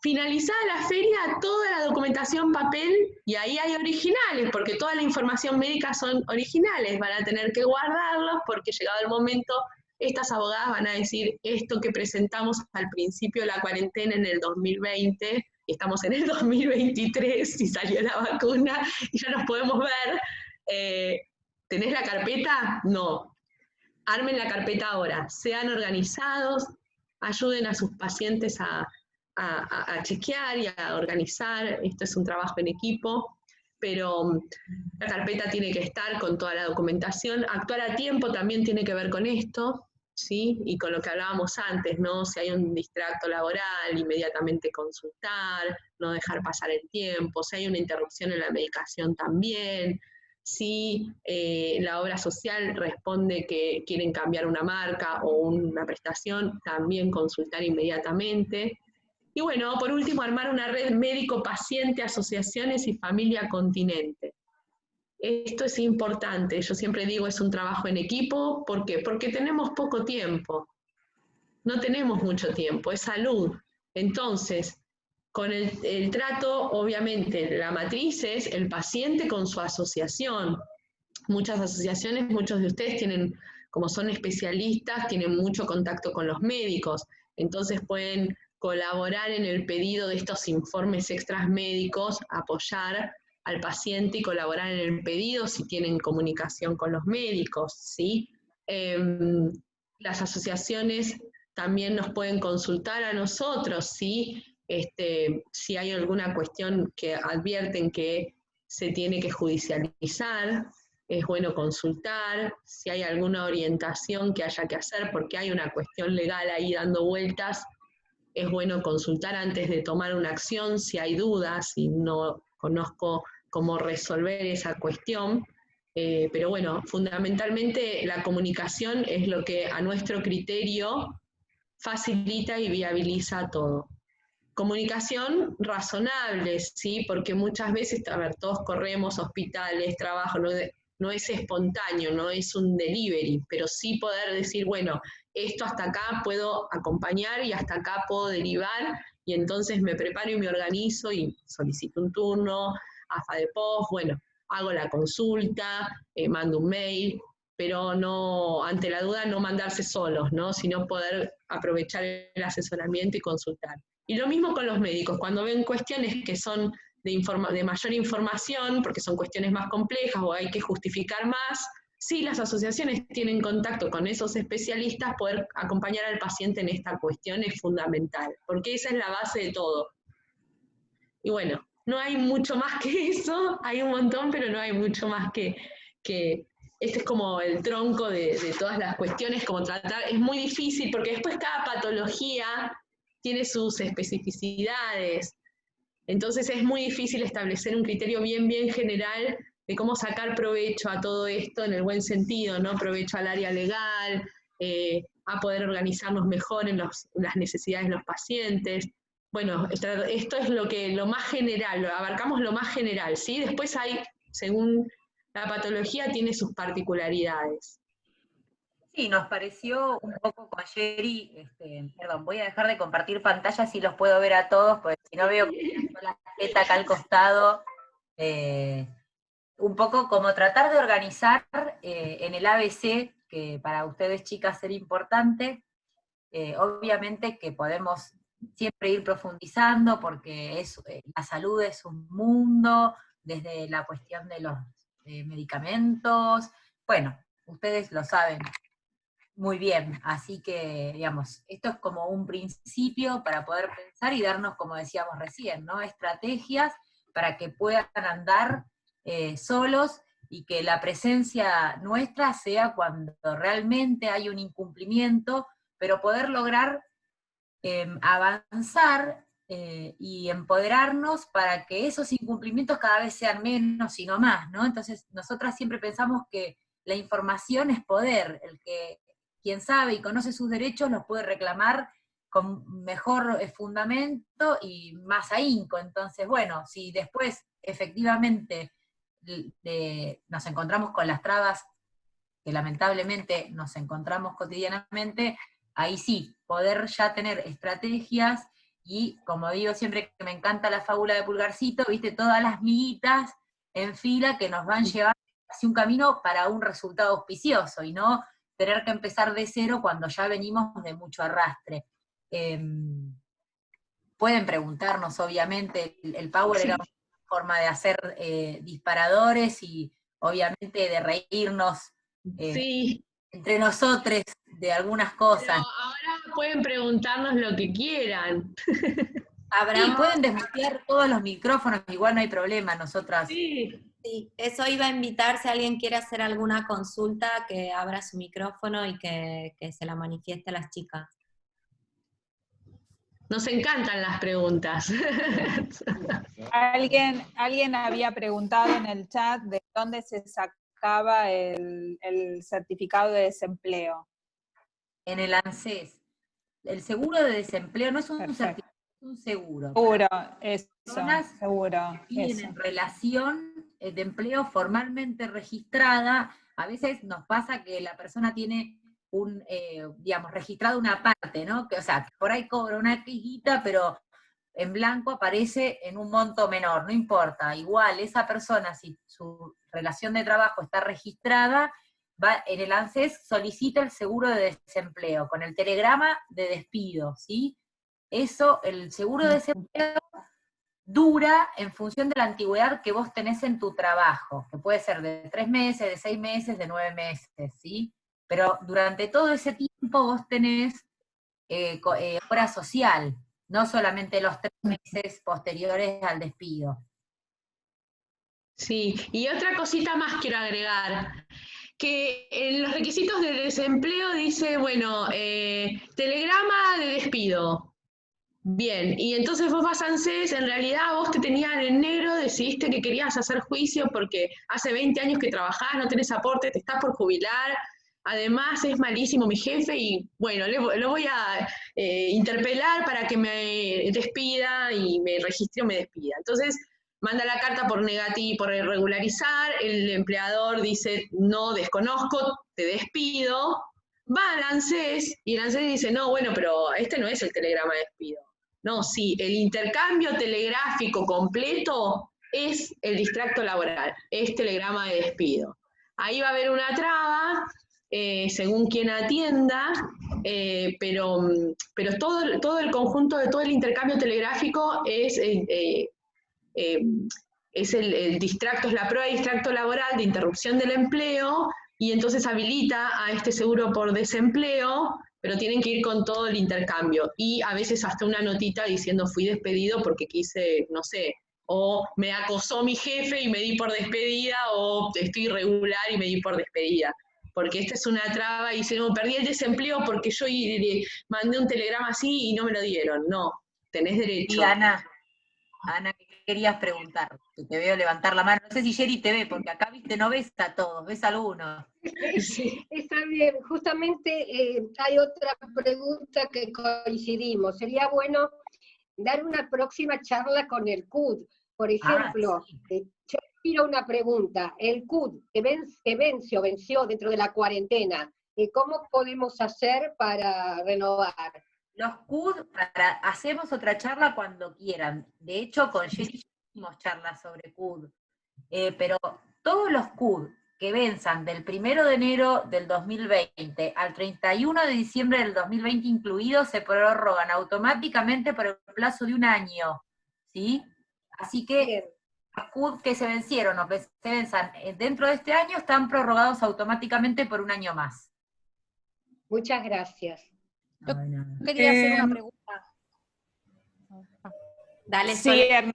finalizada la feria, toda la documentación papel, y ahí hay originales, porque toda la información médica son originales, van a tener que guardarlos porque llegado el momento, estas abogadas van a decir esto que presentamos al principio de la cuarentena en el 2020, y estamos en el 2023 y salió la vacuna y ya nos podemos ver. ¿Tenés la carpeta? No. Armen la carpeta ahora, sean organizados, ayuden a sus pacientes a chequear y a organizar. Esto es un trabajo en equipo, pero la carpeta tiene que estar con toda la documentación. Actuar a tiempo también tiene que ver con esto, ¿sí? Y con lo que hablábamos antes, ¿no? Si hay un distracto laboral, inmediatamente consultar, no dejar pasar el tiempo. Si hay una interrupción en la medicación también. Si la obra social responde que quieren cambiar una marca o una prestación, también consultar inmediatamente. Y bueno, por último, armar una red médico-paciente, asociaciones y familia continente. Esto es importante, yo siempre digo es un trabajo en equipo. ¿Por qué? Porque tenemos poco tiempo, no tenemos mucho tiempo, es salud. Entonces, con el trato, obviamente, la matriz es el paciente con su asociación. Muchas asociaciones, muchos de ustedes tienen, como son especialistas, tienen mucho contacto con los médicos, entonces pueden colaborar en el pedido de estos informes extras médicos, apoyar al paciente y colaborar en el pedido si tienen comunicación con los médicos, ¿sí? Las asociaciones también nos pueden consultar a nosotros, ¿sí? Si hay alguna cuestión que advierten que se tiene que judicializar, es bueno consultar. Si hay alguna orientación que haya que hacer porque hay una cuestión legal ahí dando vueltas, es bueno consultar antes de tomar una acción si hay dudas, si no conozco cómo resolver esa cuestión. Pero bueno, fundamentalmente la comunicación es lo que a nuestro criterio facilita y viabiliza todo. Comunicación razonable, ¿sí? Porque muchas veces, a ver, todos corremos hospitales, trabajo, no es espontáneo, no es un delivery, pero sí poder decir, bueno, esto hasta acá puedo acompañar y hasta acá puedo derivar, y entonces me preparo y me organizo y solicito un turno, a FADEPOF, bueno, hago la consulta, mando un mail, pero no, ante la duda no mandarse solos, ¿no? Sino poder aprovechar el asesoramiento y consultar. Y lo mismo con los médicos, cuando ven cuestiones que son de mayor información, porque son cuestiones más complejas o hay que justificar más, si las asociaciones tienen contacto con esos especialistas, poder acompañar al paciente en esta cuestión es fundamental, porque esa es la base de todo. Y bueno, no hay mucho más que eso, hay un montón, pero no hay mucho más que este es como el tronco de todas las cuestiones, como tratar, es muy difícil, porque después cada patología tiene sus especificidades, entonces es muy difícil establecer un criterio bien general de cómo sacar provecho a todo esto en el buen sentido, ¿no? Provecho al área legal, a poder organizarnos mejor en las necesidades de los pacientes. Bueno, esto es lo más general, abarcamos lo más general, ¿sí? Después hay, según la patología, tiene sus particularidades. Sí, nos pareció un poco con Sherry, perdón, voy a dejar de compartir pantalla así los puedo ver a todos, porque si no veo la jeta acá al costado, un poco como tratar de organizar en el ABC, que para ustedes chicas será importante, obviamente que podemos siempre ir profundizando, porque la salud es un mundo, desde la cuestión de los medicamentos, bueno, ustedes lo saben muy bien, así que, digamos, esto es como un principio para poder pensar y darnos, como decíamos recién, ¿no? Estrategias para que puedan andar solos y que la presencia nuestra sea cuando realmente hay un incumplimiento, pero poder lograr avanzar y empoderarnos para que esos incumplimientos cada vez sean menos y no más, ¿no? Entonces, nosotras siempre pensamos que la información es poder, quien sabe y conoce sus derechos los puede reclamar con mejor fundamento y más ahínco. Entonces, bueno, si después efectivamente nos encontramos con las trabas que lamentablemente nos encontramos cotidianamente, ahí sí, poder ya tener estrategias y, como digo siempre que me encanta la fábula de Pulgarcito, viste, todas las miguitas en fila que nos van llevando hacia un camino para un resultado auspicioso, y no tener que empezar de cero cuando ya venimos de mucho arrastre. Pueden preguntarnos, obviamente, el Power era una forma de hacer disparadores y obviamente de reírnos entre nosotros de algunas cosas. Pero ahora pueden preguntarnos lo que quieran. Sí, pueden desbloquear todos los micrófonos, igual no hay problema, nosotras. Sí, eso iba a invitar, si alguien quiere hacer alguna consulta, que abra su micrófono y que se la manifieste a las chicas. Nos encantan las preguntas. Alguien había preguntado en el chat de dónde se sacaba el certificado de desempleo. En el ANSES. El seguro de desempleo no es un certificado, es un seguro. Seguro, eso, seguro. Tienen relación de empleo formalmente registrada. A veces nos pasa que la persona tiene digamos, registrado una parte, ¿no? Que, o sea, por ahí cobra una quijita, pero en blanco aparece en un monto menor, no importa. Igual, esa persona, si su relación de trabajo está registrada, va en el ANSES, solicita el seguro de desempleo, con el telegrama de despido, ¿sí? Eso, el seguro de desempleo dura en función de la antigüedad que vos tenés en tu trabajo, que puede ser de 3 meses, de 6 meses, de 9 meses, ¿sí? Pero durante todo ese tiempo vos tenés obra social, no solamente los 3 meses posteriores al despido. Sí, y otra cosita más quiero agregar, que en los requisitos de desempleo dice, bueno, telegrama de despido. Bien, y entonces vos vas a ANSES, en realidad vos te tenían en negro, decidiste que querías hacer juicio porque hace 20 años que trabajás, no tenés aporte, te estás por jubilar, además es malísimo mi jefe y bueno, lo voy a interpelar para que me despida y me registre o me despida. Entonces manda la carta por negativo, por regularizar, el empleador dice no, desconozco, te despido, va al ANSES y el ANSES dice no, bueno, pero este no es el telegrama de despido. No, sí, el intercambio telegráfico completo es el distracto laboral, es telegrama de despido. Ahí va a haber una traba, según quien atienda, pero todo el conjunto de todo el intercambio telegráfico es el distracto, es la prueba de distracto laboral de interrupción del empleo, y entonces habilita a este seguro por desempleo, pero tienen que ir con todo el intercambio, y a veces hasta una notita diciendo fui despedido porque quise, no sé, o me acosó mi jefe y me di por despedida, o estoy irregular y me di por despedida. Porque esta es una traba y dice, no, perdí el desempleo porque yo mandé un telegrama así y no me lo dieron. No, tenés derecho. Y Ana, ¿qué querías preguntar? Que te veo levantar la mano. No sé si Jerry te ve, porque acá, viste, no ves a todos, ves a algunos. Sí. Está bien, justamente hay otra pregunta que coincidimos. Sería bueno dar una próxima charla con el CUD. Por ejemplo, yo miro una pregunta, el CUD que venció dentro de la cuarentena, ¿cómo podemos hacer para renovar? Los CUD, hacemos otra charla cuando quieran. De hecho, con Jerry hicimos charlas sobre CUD. Pero todos los CUD que venzan del 1 de enero del 2020 al 31 de diciembre del 2020 incluido, se prorrogan automáticamente por el plazo de un año, ¿sí? Así que los CUD que se vencieron o que se venzan dentro de este año están prorrogados automáticamente por un año más. Muchas gracias. Yo quería hacer una pregunta. Dale, Sí, Sole.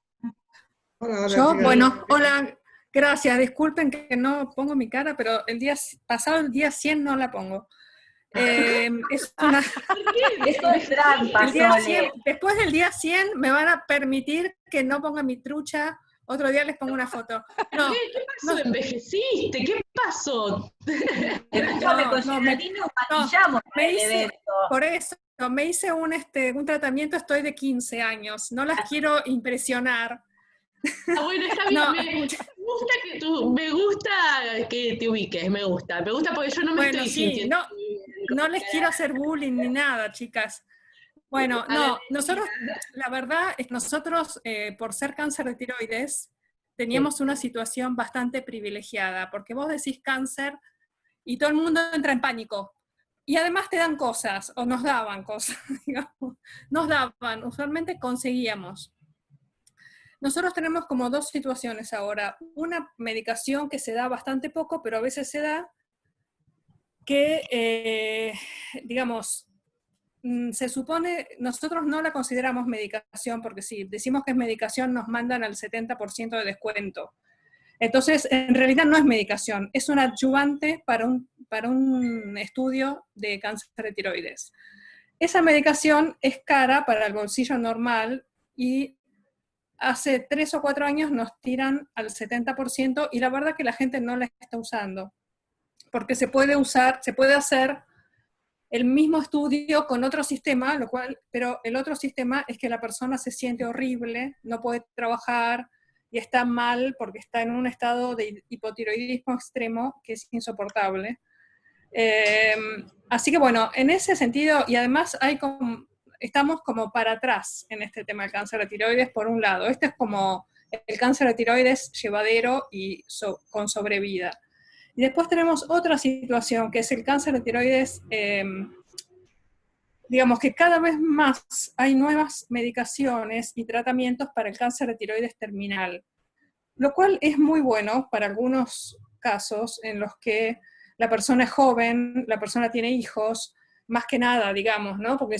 Yo, bueno, hola, gracias. Disculpen que no pongo mi cara, pero pasado el día 100 no la pongo. Es una, Eso es trampa, el día Sole. 100, después del día 100 me van a permitir que no ponga mi trucha. Otro día les pongo una foto. No, ¿Qué pasó? ¿Envejeciste? ¿Qué pasó? Escúchame, con Geraldine nos maquillamos para el evento. por eso, me hice un tratamiento, estoy de 15 años. No las quiero impresionar. Ah, bueno, está bien, No, me gusta que te ubiques, me gusta porque yo no me bueno, estoy sí, sintiendo. no les quiero hacer bullying ni nada, chicas. Bueno, no, nosotros, la verdad es que nosotros, por ser cáncer de tiroides, teníamos una situación bastante privilegiada, porque vos decís cáncer y todo el mundo entra en pánico. Y además te dan cosas, o nos daban cosas, digamos. Nos daban, usualmente conseguíamos. Nosotros tenemos como dos situaciones ahora. Una medicación que se da bastante poco, pero a veces se da, que, digamos, se supone, nosotros no la consideramos medicación, porque si decimos que es medicación nos mandan al 70% de descuento. Entonces, en realidad no es medicación, es un adyuvante para un estudio de cáncer de tiroides. Esa medicación es cara para el bolsillo normal y hace 3 o 4 años nos tiran al 70% y la verdad que la gente no la está usando. Porque se puede hacer el mismo estudio con otro sistema, pero el otro sistema es que la persona se siente horrible, no puede trabajar y está mal porque está en un estado de hipotiroidismo extremo que es insoportable. Así que bueno, en ese sentido, y además estamos como para atrás en este tema del cáncer de tiroides, por un lado. Este es como el cáncer de tiroides llevadero y con sobrevida. Y después tenemos otra situación, que es el cáncer de tiroides, digamos que cada vez más hay nuevas medicaciones y tratamientos para el cáncer de tiroides terminal, lo cual es muy bueno para algunos casos en los que la persona es joven, la persona tiene hijos, más que nada, digamos, ¿no? Porque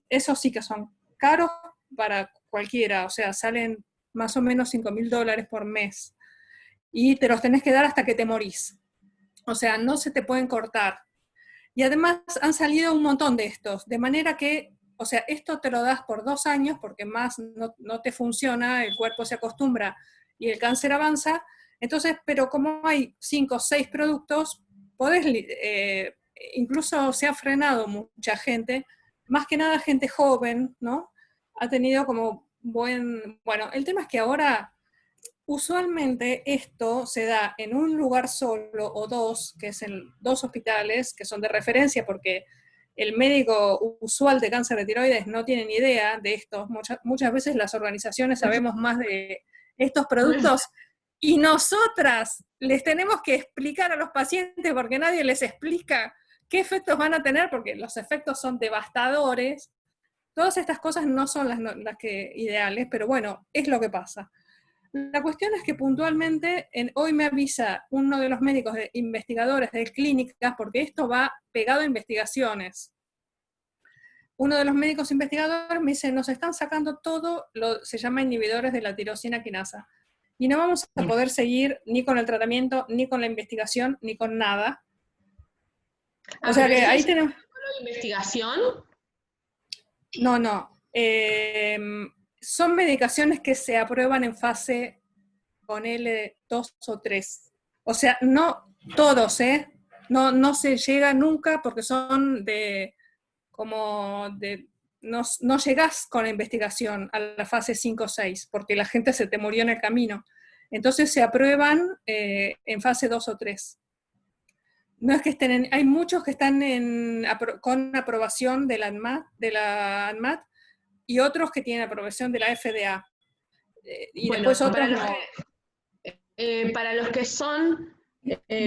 esos sí que son caros para cualquiera, o sea, salen más o menos $5.000 por mes, y te los tenés que dar hasta que te morís. O sea, no se te pueden cortar. Y además han salido un montón de estos, de manera que, o sea, esto te lo das por 2 años porque más no te funciona, el cuerpo se acostumbra y el cáncer avanza. Entonces, pero como hay 5 o 6 productos, incluso se ha frenado mucha gente, más que nada gente joven, ¿no? Ha tenido como bueno, el tema es que ahora usualmente esto se da en un lugar solo o dos, que es en 2 hospitales que son de referencia porque el médico usual de cáncer de tiroides no tiene ni idea de esto. Muchas veces las organizaciones sabemos más de estos productos y nosotras les tenemos que explicar a los pacientes porque nadie les explica qué efectos van a tener porque los efectos son devastadores. Todas estas cosas no son las ideales, pero bueno, es lo que pasa. La cuestión es que puntualmente, hoy me avisa uno de los médicos investigadores de clínicas, porque esto va pegado a investigaciones. Uno de los médicos investigadores me dice, nos están sacando todo, se llama inhibidores de la tirosina quinasa. Y no vamos a poder seguir ni con el tratamiento, ni con la investigación, ni con nada. O sea que ahí tenemos... ¿Investigación? No. Son medicaciones que se aprueban en fase, ponele 2 o 3. O sea, no todos, no se llega nunca porque son no llegás con la investigación a la fase 5 o 6, porque la gente se te murió en el camino. Entonces se aprueban en fase 2 o 3. No es que hay muchos que están con aprobación de la ANMAT, y otros que tienen aprobación de la FDA. Y bueno, después otros para los que son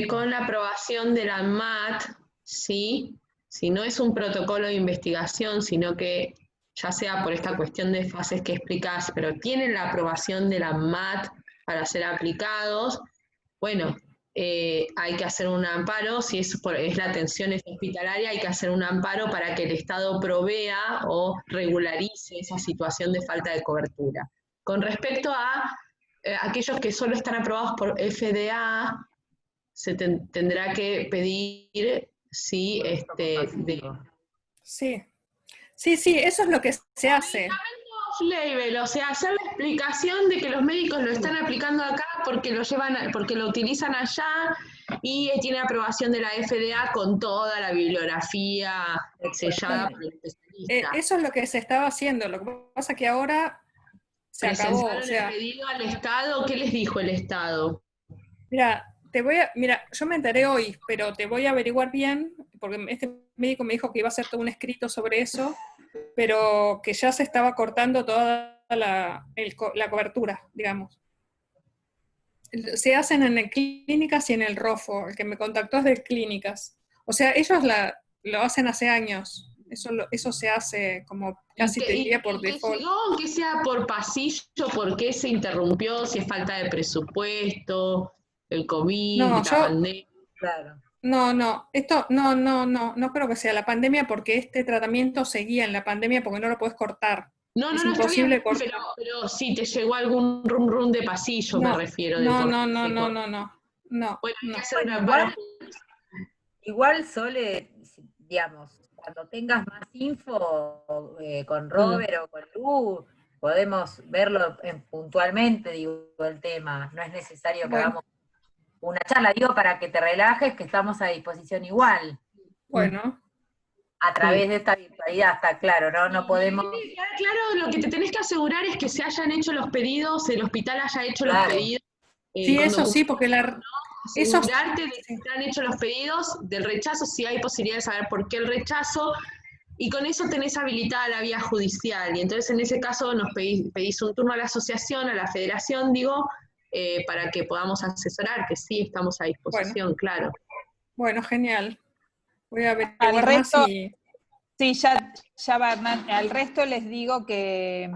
con la aprobación de la ANMAT, ¿sí? Si no es un protocolo de investigación, sino que ya sea por esta cuestión de fases que explicás, pero tienen la aprobación de la ANMAT para ser aplicados, bueno, hay que hacer un amparo, si es la atención hospitalaria, hay que hacer un amparo para que el Estado provea o regularice esa situación de falta de cobertura. Con respecto a aquellos que solo están aprobados por FDA, se tendrá que pedir, sí, Sí, eso es lo que se hace. Label, o sea, hacer la explicación de que los médicos lo están aplicando acá porque lo utilizan allá y tiene aprobación de la FDA con toda la bibliografía sellada por el especialista. Eso es lo que se estaba haciendo, lo que pasa es que ahora se acabó. O sea, el pedido al Estado, ¿qué les dijo el Estado? Mira, yo me enteré hoy, pero te voy a averiguar bien, porque este médico me dijo que iba a hacer todo un escrito sobre eso, pero que ya se estaba cortando toda la cobertura, digamos. Se hacen en clínicas y en el ROFO, el que me contactó es de clínicas. O sea, ellos lo hacen hace años, eso se hace como casi te diría por default. Aunque sea por pasillo, ¿por qué se interrumpió? Si es falta de presupuesto, el COVID, la pandemia. Claro. No creo que sea la pandemia, porque este tratamiento seguía en la pandemia porque no lo puedes cortar. No, imposible cortar. Pero sí, te llegó algún rum de pasillo, me refiero. No. Bueno, igual, Sole, digamos, cuando tengas más info con Robert o con Lu, podemos verlo puntualmente, digo, el tema. No es necesario que hagamos una charla, digo, para que te relajes, que estamos a disposición igual. Bueno. A través de esta virtualidad, está claro, ¿no? No podemos... Claro, lo que te tenés que asegurar es que se hayan hecho los pedidos, el hospital haya hecho los pedidos. Sí, eso sí, porque asegurarte de que están hechos los pedidos, del rechazo, si hay posibilidad de saber por qué el rechazo, y con eso tenés habilitada la vía judicial, y entonces en ese caso nos pedís un turno a la asociación, a la federación, digo, para que podamos asesorar, que sí estamos a disposición, claro. Bueno, genial. Voy a ver al resto, sí, ya va Hernán. Al resto les digo que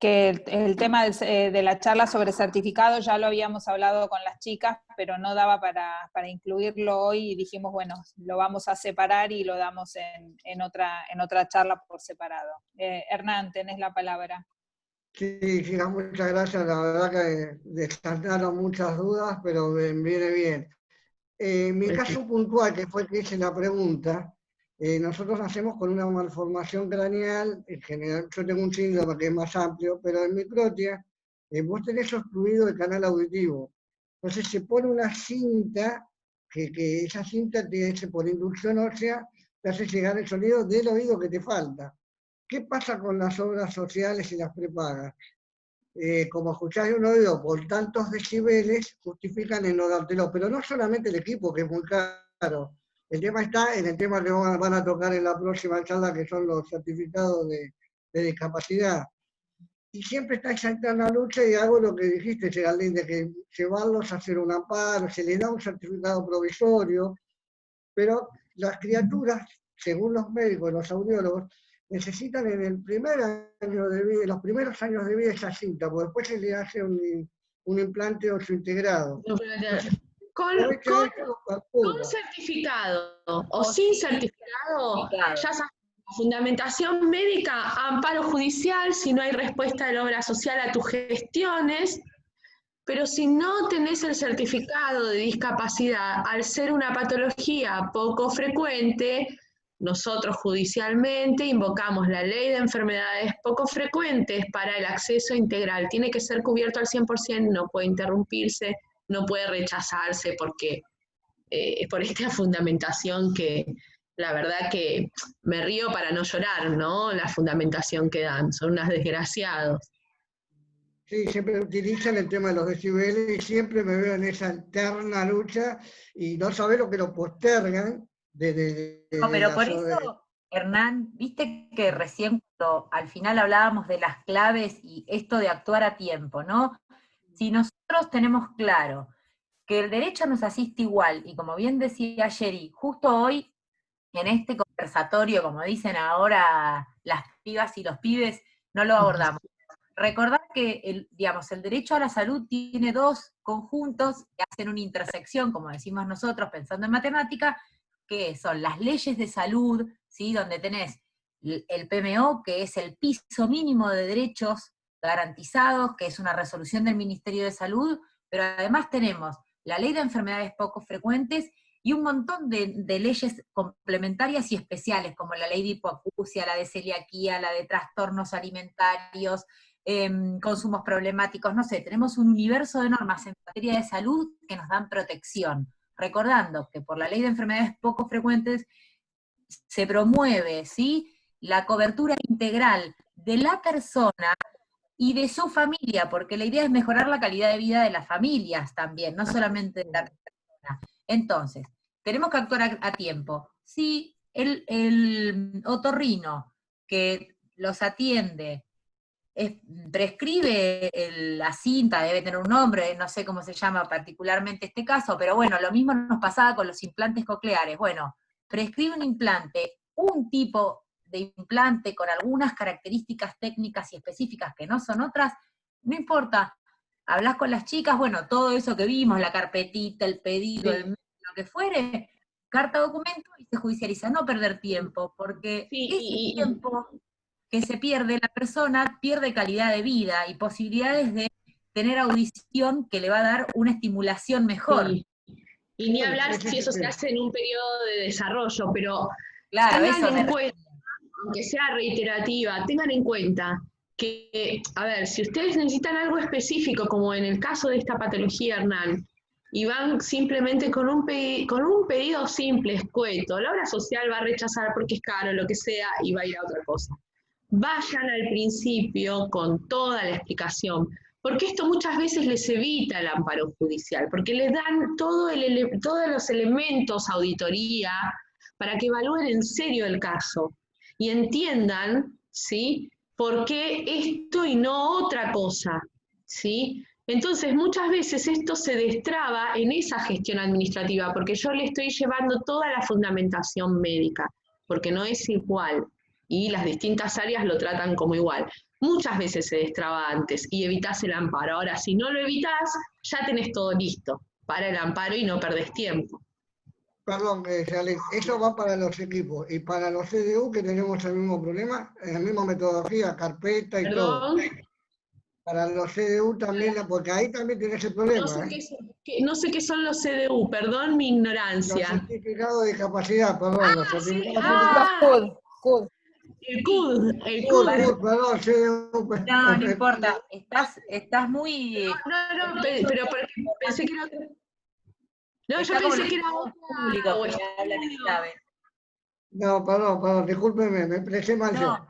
el tema de la charla sobre certificado ya lo habíamos hablado con las chicas, pero no daba para incluirlo hoy, y dijimos, bueno, lo vamos a separar y lo damos en otra charla por separado. Hernán, tenés la palabra. Sí, muchas gracias, la verdad que descartaron muchas dudas, pero viene bien. En mi caso puntual, que fue el que hice la pregunta, nosotros nacemos con una malformación craneal, en general, yo tengo un síndrome que es más amplio, pero en microtia vos tenés obstruido el canal auditivo. Entonces se pone una cinta, que esa cinta te hace por inducción ósea, te hace llegar el sonido del oído que te falta. ¿Qué pasa con las obras sociales y las prepagas? Como escucháis un oído por tantos decibeles, justifican en no dártelo, pero no solamente el equipo, que es muy caro. El tema está en el tema que van a tocar en la próxima charla, que son los certificados de discapacidad. Y siempre está esa eterna lucha, y hago lo que dijiste, Geraldine, de que llevarlos a hacer un amparo, se les da un certificado provisorio, pero las criaturas, según los médicos, los audiólogos, necesitan en el primer año de vida, en los primeros años de vida, esa cinta, porque después se le hace un implante integrado. Con certificado o sin certificado, ya sabes, fundamentación médica, amparo judicial, si no hay respuesta de la obra social a tus gestiones, pero si no tenés el certificado de discapacidad, al ser una patología poco frecuente, nosotros judicialmente invocamos la ley de enfermedades poco frecuentes para el acceso integral. Tiene que ser cubierto al 100%, no puede interrumpirse, no puede rechazarse porque es por esta fundamentación que la verdad que me río para no llorar, ¿no? La fundamentación que dan, son unas desgraciados. Sí, siempre utilizan el tema de los decibeles y siempre me veo en esa eterna lucha y no saber lo que lo postergan. No, pero por eso, Hernán, viste que recién al final hablábamos de las claves y esto de actuar a tiempo, ¿no? Si nosotros tenemos claro que el derecho nos asiste igual, y como bien decía Yeri, justo hoy, en este conversatorio, como dicen ahora las pibas y los pibes, no lo abordamos. Recordar que el derecho a la salud tiene dos conjuntos que hacen una intersección, como decimos nosotros, pensando en matemática, que son las leyes de salud, ¿sí? Donde tenés el PMO, que es el piso mínimo de derechos garantizados, que es una resolución del Ministerio de Salud, pero además tenemos la ley de enfermedades poco frecuentes y un montón de leyes complementarias y especiales, como la ley de hipoacusia, la de celiaquía, la de trastornos alimentarios, consumos problemáticos, no sé, tenemos un universo de normas en materia de salud que nos dan protección, recordando que por la ley de enfermedades poco frecuentes se promueve, ¿sí?, la cobertura integral de la persona y de su familia, porque la idea es mejorar la calidad de vida de las familias también, no solamente de la persona. Entonces, tenemos que actuar a tiempo. Si el otorrino que los atiende prescribe la cinta, debe tener un nombre, no sé cómo se llama particularmente este caso, pero bueno, lo mismo nos pasaba con los implantes cocleares. Bueno, prescribe un implante, un tipo de implante con algunas características técnicas y específicas que no son otras, no importa, hablas con las chicas, bueno, todo eso que vimos, la carpetita, el pedido, lo que fuere, carta documento y se judicializa, no perder tiempo, porque ese tiempo que se pierde, la persona pierde calidad de vida y posibilidades de tener audición que le va a dar una estimulación mejor. Sí. Y ni hablar si eso se hace en un periodo de desarrollo, pero claro, tengan en cuenta, aunque sea reiterativa, tengan en cuenta que, a ver, si ustedes necesitan algo específico, como en el caso de esta patología, Hernán, y van simplemente con un pedido simple, escueto, la obra social va a rechazar porque es caro, lo que sea, y va a ir a otra cosa. Vayan al principio con toda la explicación, porque esto muchas veces les evita el amparo judicial, porque les dan todos los elementos, auditoría, para que evalúen en serio el caso y entiendan, ¿sí?, por qué esto y no otra cosa, ¿sí? Entonces, muchas veces esto se destraba en esa gestión administrativa, porque yo le estoy llevando toda la fundamentación médica, porque no es igual, y las distintas áreas lo tratan como igual. Muchas veces se destraba antes y evitás el amparo. Ahora, si no lo evitás, ya tenés todo listo para el amparo y no perdés tiempo. Perdón, Alex, eso va para los equipos y para los CDU que tenemos el mismo problema, la misma metodología, carpeta y todo. Para los CDU también, porque ahí también tenés el problema. No sé qué son los CDU, perdón mi ignorancia. Los certificados de discapacidad, perdón. Los CUD. El CUD. Perdón, CDU. No, no importa, estás muy... No, pero pensé que era otro. No, yo pensé que era otro público que habla en clave. No, perdón, discúlpeme, me expresé mal yo.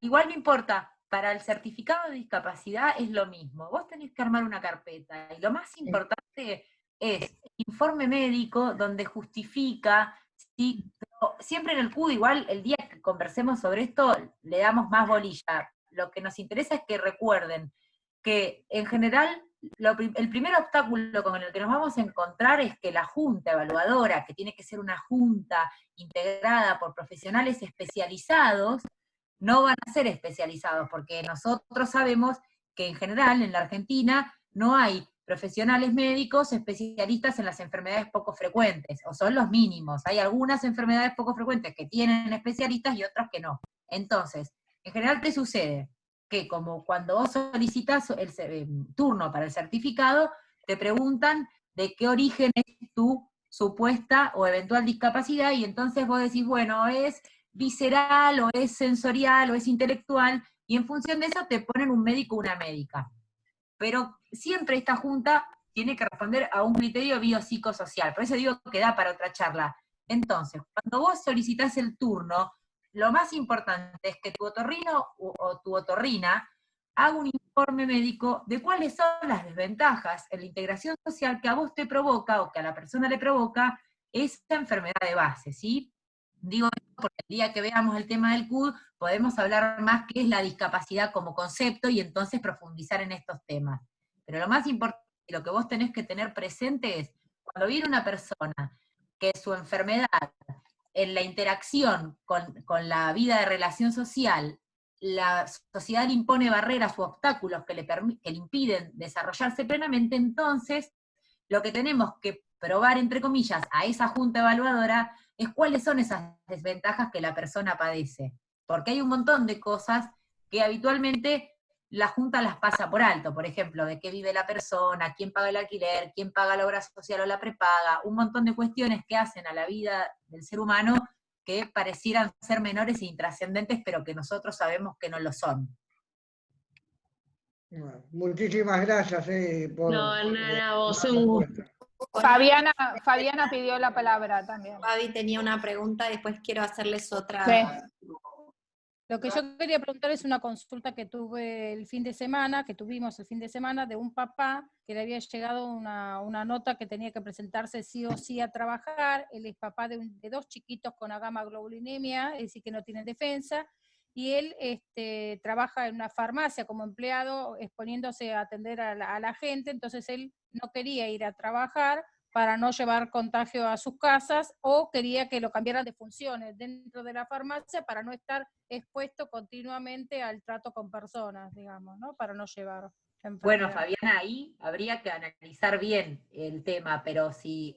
Igual no importa, para el certificado de discapacidad es lo mismo. Vos tenés que armar una carpeta, y lo más importante es informe médico donde justifica, ¿sí? Pero siempre en el CUD, igual el día que conversemos sobre esto, le damos más bolilla. Lo que nos interesa es que recuerden que en general el primer obstáculo con el que nos vamos a encontrar es que la junta evaluadora, que tiene que ser una junta integrada por profesionales especializados, no van a ser especializados, porque nosotros sabemos que en general en la Argentina no hay profesionales médicos especialistas en las enfermedades poco frecuentes, o son los mínimos. Hay algunas enfermedades poco frecuentes que tienen especialistas y otras que no. Entonces, en general te sucede que como cuando vos solicitas el turno para el certificado, te preguntan de qué origen es tu supuesta o eventual discapacidad, y entonces vos decís, bueno, es visceral, o es sensorial, o es intelectual, y en función de eso te ponen un médico o una médica. Pero siempre esta junta tiene que responder a un criterio biopsicosocial, por eso digo que da para otra charla. Entonces, cuando vos solicitas el turno, lo más importante es que tu otorrino o tu otorrina haga un informe médico de cuáles son las desventajas en la integración social que a vos te provoca, o que a la persona le provoca, esa enfermedad de base, ¿sí? Digo esto porque el día que veamos el tema del CUD, podemos hablar más qué es la discapacidad como concepto, y entonces profundizar en estos temas. Pero lo más importante, lo que vos tenés que tener presente es, cuando viene una persona que su enfermedad, en la interacción con la vida de relación social, la sociedad le impone barreras u obstáculos que le impiden desarrollarse plenamente, entonces lo que tenemos que probar, entre comillas, a esa junta evaluadora es cuáles son esas desventajas que la persona padece. Porque hay un montón de cosas que habitualmente la junta las pasa por alto. Por ejemplo, de qué vive la persona, quién paga el alquiler, quién paga la obra social o la prepaga, un montón de cuestiones que hacen a la vida del ser humano que parecieran ser menores e intrascendentes, pero que nosotros sabemos que no lo son. Bueno, muchísimas gracias por Nada, vos la un gusto. respuesta. Fabiana pidió la palabra también. Fabi tenía una pregunta, después quiero hacerles otra. Sí. Lo que yo quería preguntar es una consulta que tuve el fin de semana, que tuvimos el fin de semana, de un papá que le había llegado una nota que tenía que presentarse sí o sí a trabajar. Él es papá de 2 chiquitos con agamaglobulinemia, es decir, que no tienen defensa, y él trabaja en una farmacia como empleado, exponiéndose a atender a la gente, entonces él no quería ir a trabajar para no llevar contagio a sus casas, o quería que lo cambiaran de funciones dentro de la farmacia para no estar expuesto continuamente al trato con personas, digamos, ¿no? Para no llevar enfermedad. Bueno, Fabiana, ahí habría que analizar bien el tema, pero si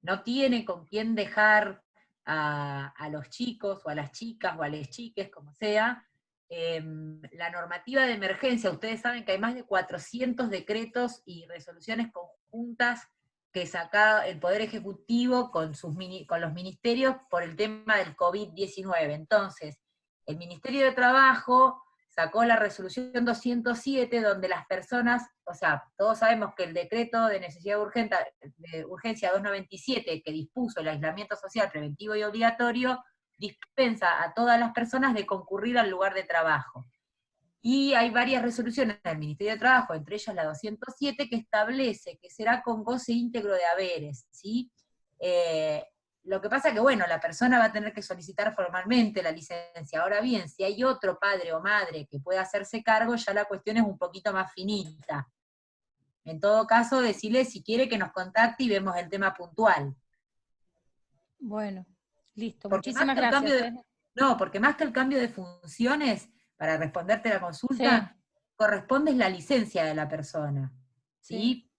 no tiene con quién dejar a los chicos, o a las chicas, o a las chiques, como sea, la normativa de emergencia, ustedes saben que hay más de 400 decretos y resoluciones conjuntas que saca el Poder Ejecutivo con los ministerios por el tema del COVID-19. Entonces, el Ministerio de Trabajo sacó la resolución 207, donde las personas, o sea, todos sabemos que el decreto de necesidad de urgencia 297, que dispuso el aislamiento social preventivo y obligatorio, dispensa a todas las personas de concurrir al lugar de trabajo. Y hay varias resoluciones del Ministerio de Trabajo, entre ellas la 207, que establece que será con goce íntegro de haberes, ¿sí? Lo que pasa que, bueno, la persona va a tener que solicitar formalmente la licencia. Ahora bien, si hay otro padre o madre que pueda hacerse cargo, ya la cuestión es un poquito más finita. En todo caso, decirle si quiere que nos contacte y vemos el tema puntual. Bueno, listo, Porque muchísimas gracias. Porque más que el cambio de funciones, para responderte la consulta, sí, corresponde la licencia de la persona. ¿Sí? Sí.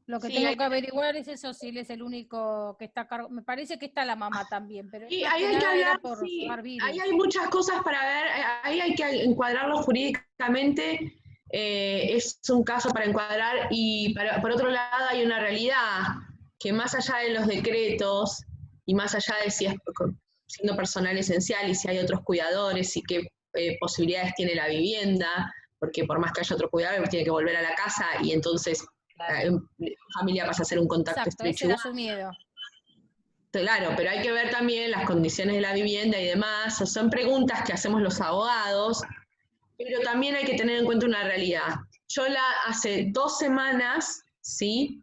Lo que tengo que averiguar es eso, si él es el único que está a cargo. Me parece que está la mamá también, pero sí, ahí hay que hablar, sí, ahí hay muchas cosas para ver, ahí hay que encuadrarlo jurídicamente, es un caso para encuadrar, y por otro lado hay una realidad, que más allá de los decretos, y más allá de si es siendo personal esencial, y si hay otros cuidadores, y qué posibilidades tiene la vivienda, porque por más que haya otro cuidador, tiene que volver a la casa, y entonces la familia pasa a ser un contacto estrecho. Ese era su miedo. Claro, pero hay que ver también las condiciones de la vivienda y demás. Son preguntas que hacemos los abogados, pero también hay que tener en cuenta una realidad. Yo hace 2 semanas, ¿sí?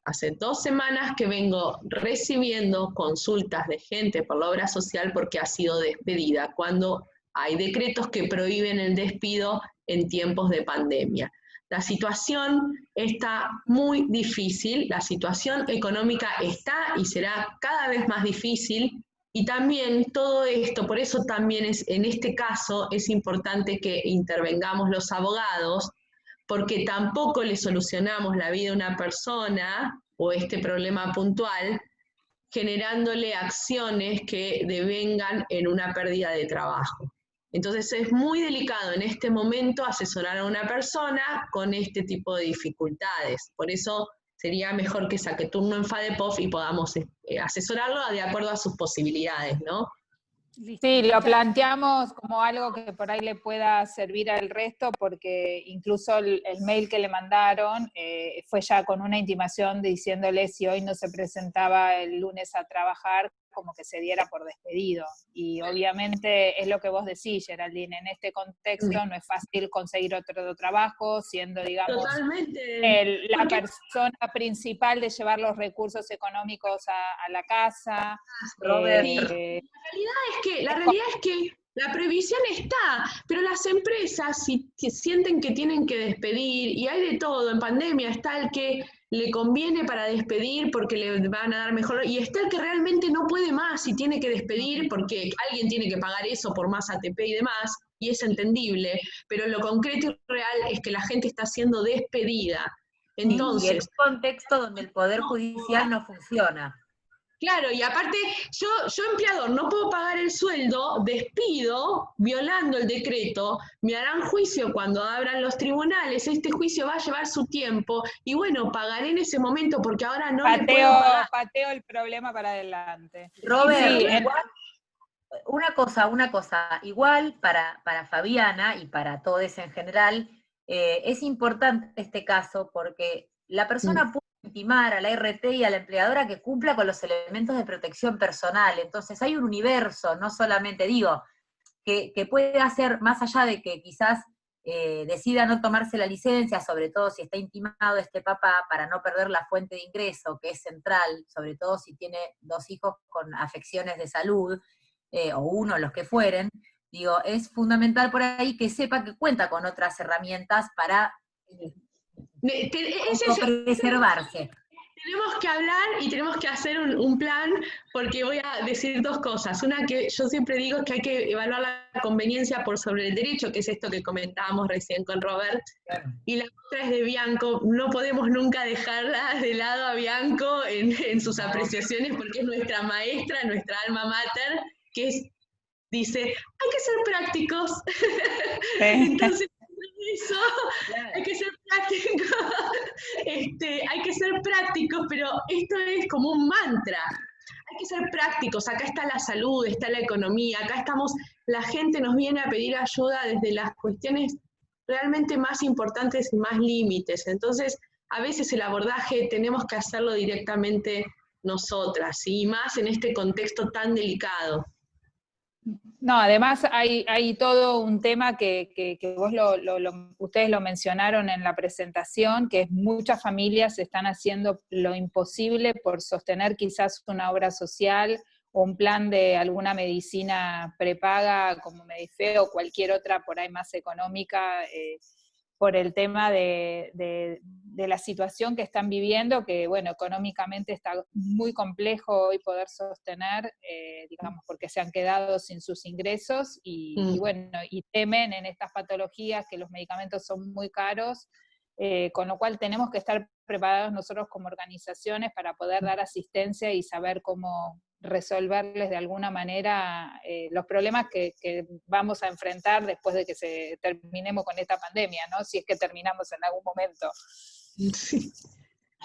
Hace 2 semanas que vengo recibiendo consultas de gente por la obra social porque ha sido despedida, cuando hay decretos que prohíben el despido en tiempos de pandemia. La situación está muy difícil, la situación económica está y será cada vez más difícil, y también todo esto, por eso también en este caso es importante que intervengamos los abogados, porque tampoco le solucionamos la vida a una persona o este problema puntual, generándole acciones que devengan en una pérdida de trabajo. Entonces es muy delicado en este momento asesorar a una persona con este tipo de dificultades. Por eso sería mejor que saque turno en FADEPOF y podamos asesorarlo de acuerdo a sus posibilidades, ¿no? Sí, lo planteamos como algo que por ahí le pueda servir al resto, porque incluso el mail que le mandaron fue ya con una intimación diciéndole si hoy no se presentaba el lunes a trabajar, como que se diera por despedido. Y obviamente es lo que vos decís, Geraldine, en este contexto no es fácil conseguir otro trabajo, siendo, digamos, la persona principal de llevar los recursos económicos a la casa. La realidad es que la previsión está, pero las empresas si sienten que tienen que despedir, y hay de todo, en pandemia está el que le conviene para despedir porque le van a dar mejor, y está el que realmente no puede más y tiene que despedir porque alguien tiene que pagar eso por más ATP y demás, y es entendible, pero lo concreto y real es que la gente está siendo despedida. Entonces, y en un contexto donde el Poder Judicial no funciona. Claro, y aparte, yo empleador no puedo pagar el sueldo, despido, violando el decreto, me harán juicio cuando abran los tribunales, este juicio va a llevar su tiempo, y bueno, pagaré en ese momento porque ahora no le puedo pagar. Pateo el problema para adelante. Robert, sí, igual, una cosa, igual para Fabiana y para todos en general, es importante este caso porque la persona puede intimar a la RT y a la empleadora que cumpla con los elementos de protección personal. Entonces hay un universo, no solamente digo, que puede hacer, más allá de que quizás decida no tomarse la licencia, sobre todo si está intimado este papá, para no perder la fuente de ingreso, que es central, sobre todo si tiene 2 hijos con afecciones de salud, o uno, los que fueren, digo, es fundamental por ahí que sepa que cuenta con otras herramientas para preservarse. Tenemos que hablar y tenemos que hacer un plan, porque voy a decir 2 cosas. Una que yo siempre digo es que hay que evaluar la conveniencia por sobre el derecho, que es esto que comentábamos recién con Robert. Claro. Y la otra es de Bianco. No podemos nunca dejarla de lado a Bianco en sus apreciaciones, porque es nuestra maestra, nuestra alma mater, que dice, hay que ser prácticos. Entonces, eso, hay que ser prácticos, hay que ser prácticos, pero esto es como un mantra. Hay que ser prácticos, acá está la salud, está la economía, acá estamos, la gente nos viene a pedir ayuda desde las cuestiones realmente más importantes y más límites. Entonces, a veces el abordaje tenemos que hacerlo directamente nosotras, y más en este contexto tan delicado. No, además hay todo un tema que vos ustedes lo mencionaron en la presentación, que es muchas familias están haciendo lo imposible por sostener quizás una obra social o un plan de alguna medicina prepaga como Medife o cualquier otra por ahí más económica, por el tema de la situación que están viviendo, que bueno, económicamente está muy complejo hoy poder sostener, digamos, porque se han quedado sin sus ingresos y bueno, y temen en estas patologías que los medicamentos son muy caros, con lo cual tenemos que estar preparados nosotros como organizaciones para poder dar asistencia y saber cómo resolverles de alguna manera los problemas que vamos a enfrentar después de que terminemos con esta pandemia, ¿no? Si es que terminamos en algún momento. Sí,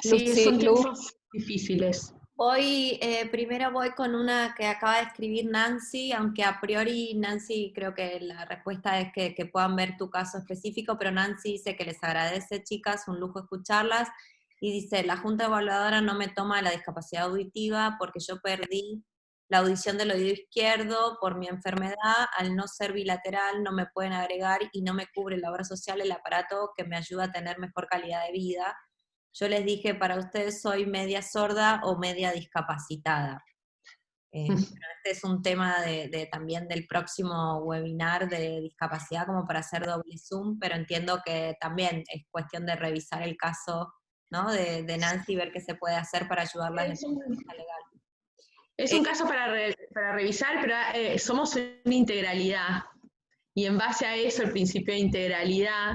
son tiempos difíciles. Primero voy con una que acaba de escribir Nancy, aunque a priori Nancy creo que la respuesta es que puedan ver tu caso específico, pero Nancy dice que les agradece, chicas, un lujo escucharlas. Y dice, la Junta Evaluadora no me toma la discapacidad auditiva porque yo perdí la audición del oído izquierdo por mi enfermedad, al no ser bilateral no me pueden agregar y no me cubre la obra social el aparato que me ayuda a tener mejor calidad de vida. Yo les dije, para ustedes soy media sorda o media discapacitada. Este es un tema también del próximo webinar de discapacidad, como para hacer doble Zoom, pero entiendo que también es cuestión de revisar el caso, ¿no? de Nancy y ver qué se puede hacer para ayudarla desde el punto de vista legal. Es un caso para revisar, pero somos una integralidad. Y en base a eso, el principio de integralidad,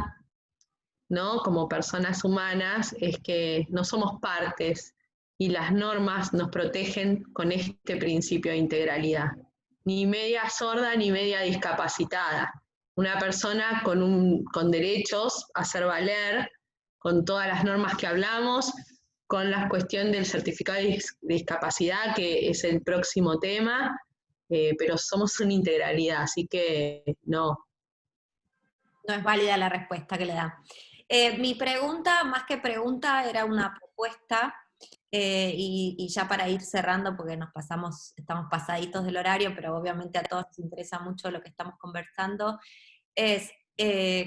¿no? Como personas humanas, es que no somos partes y las normas nos protegen con este principio de integralidad. Ni media sorda ni media discapacitada. Una persona con derechos a hacer valer, con todas las normas que hablamos, con la cuestión del certificado de discapacidad, que es el próximo tema, pero somos una integralidad, así que no. No es válida la respuesta que le da. Mi pregunta, más que pregunta, era una propuesta, y ya para ir cerrando, porque estamos pasaditos del horario, pero obviamente a todos nos interesa mucho lo que estamos conversando, es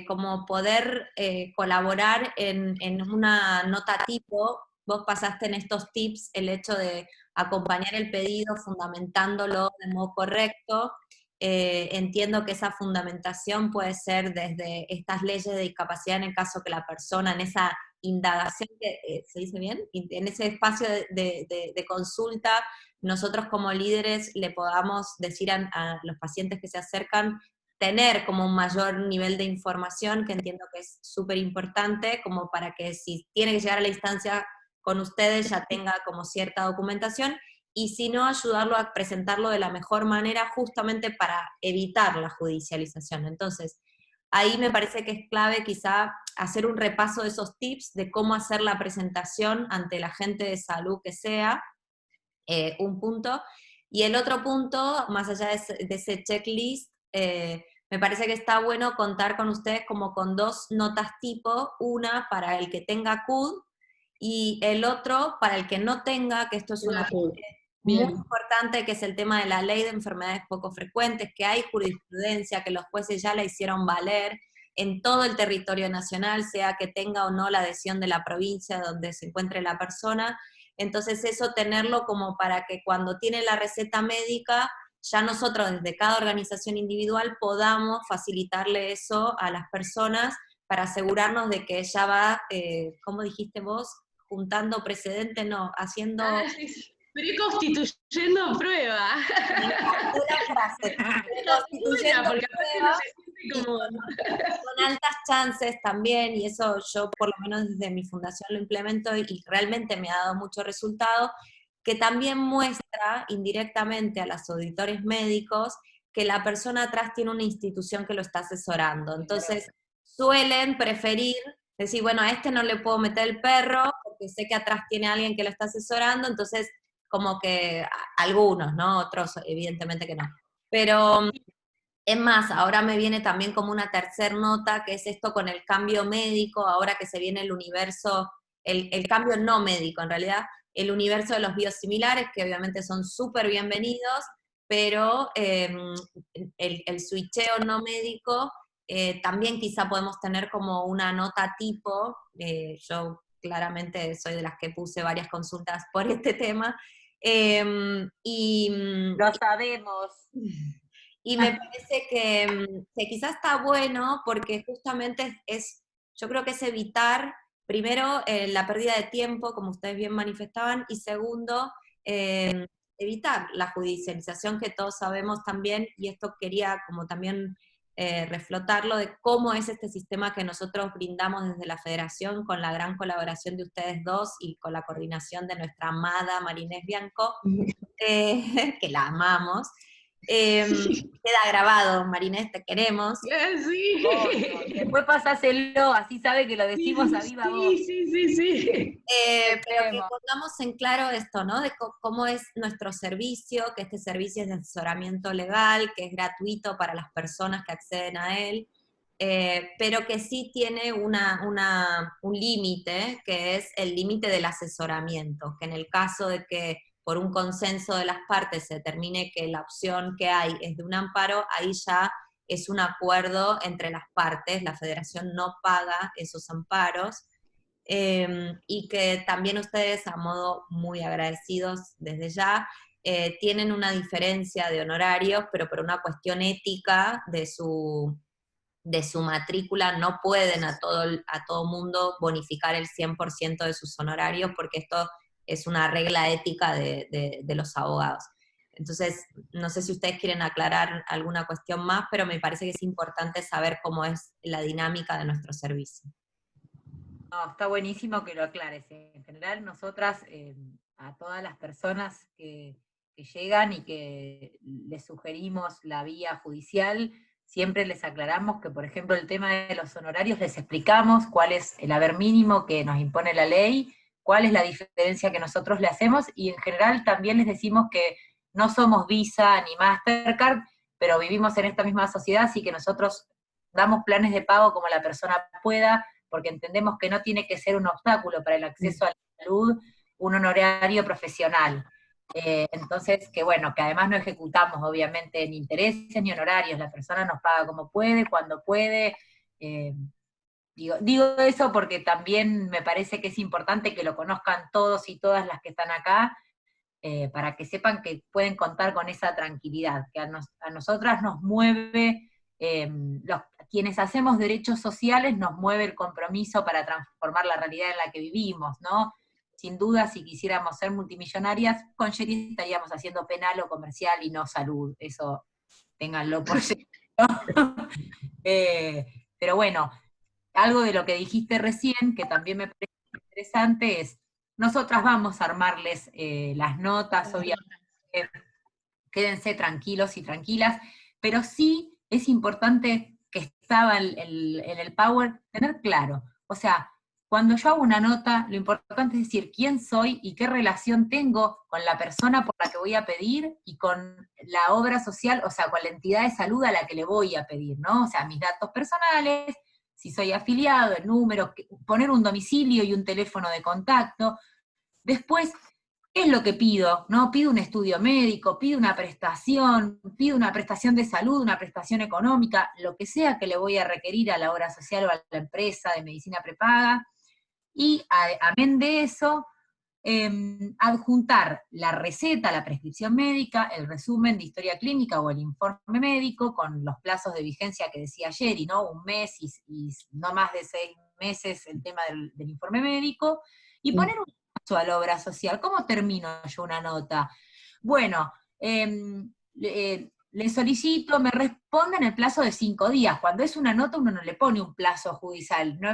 como poder colaborar en una nota tipo. Vos pasaste en estos tips el hecho de acompañar el pedido fundamentándolo de modo correcto. Entiendo que esa fundamentación puede ser desde estas leyes de discapacidad en el caso que la persona, en esa indagación, ¿se dice bien? En ese espacio de consulta, nosotros como líderes le podamos decir a los pacientes que se acercan, tener como un mayor nivel de información, que entiendo que es súper importante, como para que si tiene que llegar a la instancia con ustedes ya tenga como cierta documentación, y si no, ayudarlo a presentarlo de la mejor manera justamente para evitar la judicialización. Entonces, ahí me parece que es clave quizá hacer un repaso de esos tips de cómo hacer la presentación ante el agente de salud que sea, un punto. Y el otro punto, más allá de ese checklist, me parece que está bueno contar con ustedes como con dos notas tipo, una para el que tenga CUD y el otro para el que no tenga, que esto es una muy importante, que es el tema de la ley de enfermedades poco frecuentes, que hay jurisprudencia, que los jueces ya la hicieron valer en todo el territorio nacional, sea que tenga o no la adhesión de la provincia donde se encuentre la persona. Entonces eso tenerlo como para que cuando tiene la receta médica, ya nosotros desde cada organización individual podamos facilitarle eso a las personas para asegurarnos de que ella va, ¿cómo dijiste vos? Juntando precedentes, no, haciendo... Preconstituyendo prueba. Me encantó la frase. Preconstituyendo prueba, con altas chances también, y eso yo por lo menos desde mi fundación lo implemento y realmente me ha dado mucho resultado, que también muestra indirectamente a los auditores médicos que la persona atrás tiene una institución que lo está asesorando. Entonces suelen preferir decir, bueno, a este no le puedo meter el perro porque sé que atrás tiene alguien que lo está asesorando, entonces como que algunos, ¿no? Otros evidentemente que no. Pero es más, ahora me viene también como una tercer nota, que es esto con el cambio médico, ahora que se viene el universo, el cambio no médico en realidad, el universo de los biosimilares, que obviamente son súper bienvenidos, pero el switcheo no médico, también quizá podemos tener como una nota tipo, yo claramente soy de las que puse varias consultas por este tema, Lo sabemos. Y me parece que quizás está bueno porque justamente yo creo que es evitar, primero, la pérdida de tiempo, como ustedes bien manifestaban, y segundo, evitar la judicialización que todos sabemos también, y esto quería como también reflotarlo, de cómo es este sistema que nosotros brindamos desde la Federación, con la gran colaboración de ustedes dos y con la coordinación de nuestra amada Marinés Bianco, que la amamos. Queda grabado, Marinés, te queremos. Sí. Después pasáselo, así sabe que lo decimos a viva voz. Sí. Pero que pongamos en claro esto, ¿no? De cómo es nuestro servicio, que este servicio es de asesoramiento legal, que es gratuito para las personas que acceden a él, pero que sí tiene un límite, que es el límite del asesoramiento, que en el caso de que por un consenso de las partes se determine que la opción que hay es de un amparo, ahí ya es un acuerdo entre las partes, la federación no paga esos amparos, y que también ustedes, a modo muy agradecidos desde ya, tienen una diferencia de honorarios, pero por una cuestión ética de su matrícula no pueden a todo mundo bonificar el 100% de sus honorarios, porque esto es una regla ética de los abogados. Entonces, no sé si ustedes quieren aclarar alguna cuestión más, pero me parece que es importante saber cómo es la dinámica de nuestro servicio. No, está buenísimo que lo aclares. En general, nosotras, a todas las personas que llegan y que les sugerimos la vía judicial, siempre les aclaramos que, por ejemplo, el tema de los honorarios, les explicamos cuál es el haber mínimo que nos impone la ley, cuál es la diferencia que nosotros le hacemos, y en general también les decimos que no somos Visa ni Mastercard, pero vivimos en esta misma sociedad, así que nosotros damos planes de pago como la persona pueda, porque entendemos que no tiene que ser un obstáculo para el acceso a la salud un honorario profesional. Entonces, que bueno, que además no ejecutamos obviamente ni intereses ni honorarios, la persona nos paga como puede, cuando puede. Digo eso porque también me parece que es importante que lo conozcan todos y todas las que están acá, para que sepan que pueden contar con esa tranquilidad, que a nosotras nos mueve, quienes hacemos derechos sociales nos mueve el compromiso para transformar la realidad en la que vivimos, ¿no? Sin duda, si quisiéramos ser multimillonarias, con Sherry estaríamos haciendo penal o comercial y no salud, eso ténganlo por cierto. Pero bueno, algo de lo que dijiste recién, que también me parece interesante, es, nosotras vamos a armarles las notas, obviamente, quédense tranquilos y tranquilas, pero sí es importante que estaba en el Power, tener claro, o sea, cuando yo hago una nota, lo importante es decir quién soy y qué relación tengo con la persona por la que voy a pedir y con la obra social, o sea, con la entidad de salud a la que le voy a pedir, ¿no? O sea, mis datos personales, si soy afiliado, el número, poner un domicilio y un teléfono de contacto. Después, ¿qué es lo que pido? ¿No? Pido un estudio médico, pido una prestación de salud, una prestación económica, lo que sea que le voy a requerir a la obra social o a la empresa de medicina prepaga. Y amén de eso, adjuntar la receta, la prescripción médica, el resumen de historia clínica o el informe médico con los plazos de vigencia que decía ayer, y no un mes y no más de 6 meses el tema del informe médico, y poner un plazo a la obra social. ¿Cómo termino yo una nota? Bueno, le solicito, me responda en el plazo de 5 días. Cuando es una nota uno no le pone un plazo judicial, no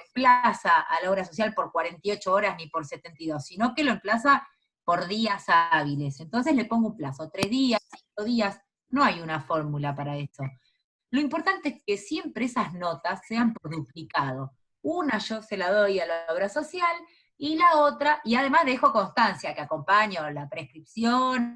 emplaza a la obra social por 48 horas ni por 72, sino que lo emplaza por días hábiles. Entonces le pongo un plazo, 3 días, 5 días, no hay una fórmula para eso. Lo importante es que siempre esas notas sean por duplicado. Una yo se la doy a la obra social, y la otra, y además dejo constancia que acompaño la prescripción,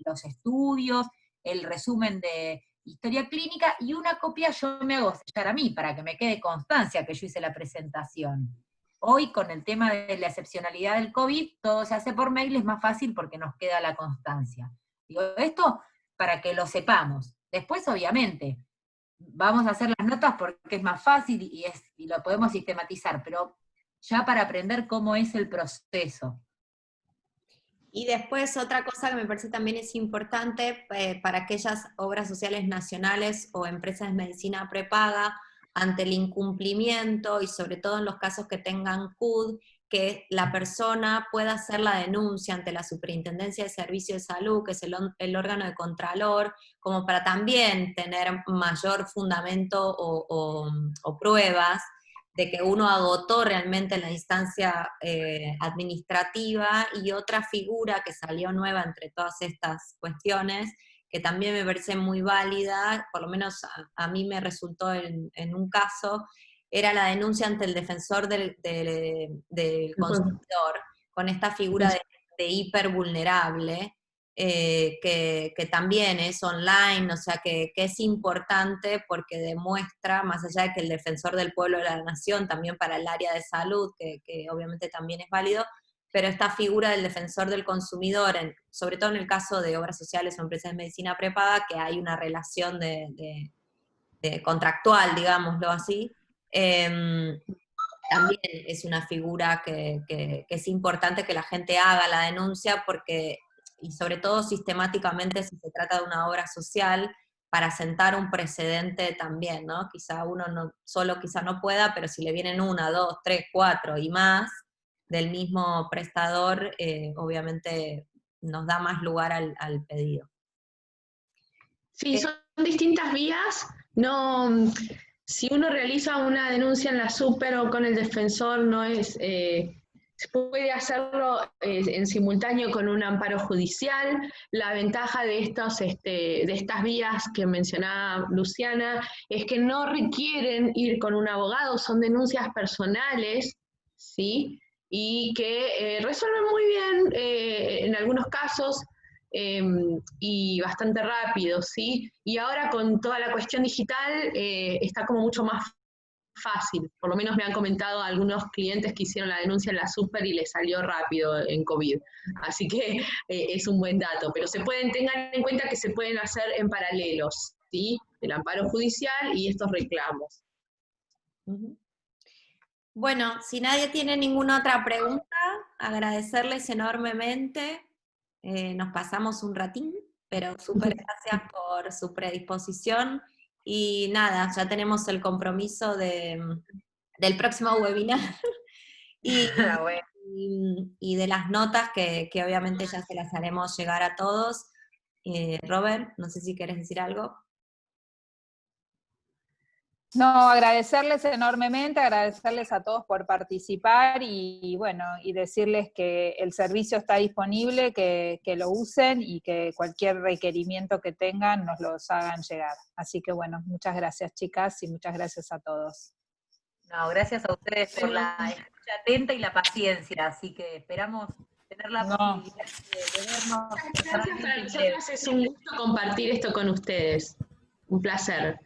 los estudios, el resumen de historia clínica, y una copia yo me hago sellar a mí, para que me quede constancia que yo hice la presentación. Hoy, con el tema de la excepcionalidad del COVID, todo se hace por mail, es más fácil porque nos queda la constancia. Digo, esto para que lo sepamos. Después, obviamente, vamos a hacer las notas porque es más fácil y lo podemos sistematizar, pero ya para aprender cómo es el proceso. Y después otra cosa que me parece también es importante para aquellas obras sociales nacionales o empresas de medicina prepaga, ante el incumplimiento y sobre todo en los casos que tengan CUD, que la persona pueda hacer la denuncia ante la Superintendencia de Servicios de Salud, que es el órgano de contralor, como para también tener mayor fundamento o pruebas de que uno agotó realmente la instancia administrativa. Y otra figura que salió nueva entre todas estas cuestiones, que también me parece muy válida, por lo menos a mí me resultó en un caso, era la denuncia ante el defensor del consumidor, con esta figura de hipervulnerable, que también es online, o sea que es importante porque demuestra, más allá de que el defensor del pueblo de la nación, también para el área de salud, que obviamente también es válido, pero esta figura del defensor del consumidor, sobre todo en el caso de obras sociales o empresas de medicina prepaga, que hay una relación de contractual, digámoslo así, también es una figura que es importante que la gente haga la denuncia, porque, y sobre todo sistemáticamente si se trata de una obra social, para sentar un precedente también, ¿no? Quizá uno solo quizá no pueda, pero si le vienen 1, 2, 3, 4 y más del mismo prestador, obviamente nos da más lugar al pedido. Sí, son distintas vías, no... si uno realiza una denuncia en la super o con el defensor, no es, se puede hacerlo en simultáneo con un amparo judicial. La ventaja de estas vías que mencionaba Luciana es que no requieren ir con un abogado, son denuncias personales, ¿sí? Y que resuelven muy bien en algunos casos, y bastante rápido, ¿sí? Y ahora con toda la cuestión digital está como mucho más fácil. Por lo menos me han comentado algunos clientes que hicieron la denuncia en la super y les salió rápido en COVID. Así que es un buen dato. Pero tengan en cuenta que se pueden hacer en paralelos, ¿sí? El amparo judicial y estos reclamos. Bueno, si nadie tiene ninguna otra pregunta, agradecerles enormemente. Nos pasamos un ratín, pero súper gracias por su predisposición. Y nada, ya tenemos el compromiso del próximo webinar y de las notas que obviamente ya se las haremos llegar a todos. Robert, no sé si querés decir algo. No, agradecerles enormemente, agradecerles a todos por participar y bueno, y decirles que el servicio está disponible, que lo usen y que cualquier requerimiento que tengan nos los hagan llegar. Así que bueno, muchas gracias chicas y muchas gracias a todos. No, gracias a ustedes por la escucha atenta y la paciencia, así que esperamos tener la posibilidad de vernos. Gracias, para nosotros es un gusto compartir esto con ustedes. Un placer.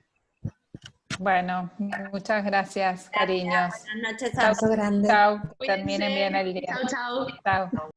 Bueno, muchas gracias, cariños. Buenas noches, abrazo grande. Chao, terminen bien el día. Chao, chao. Chao.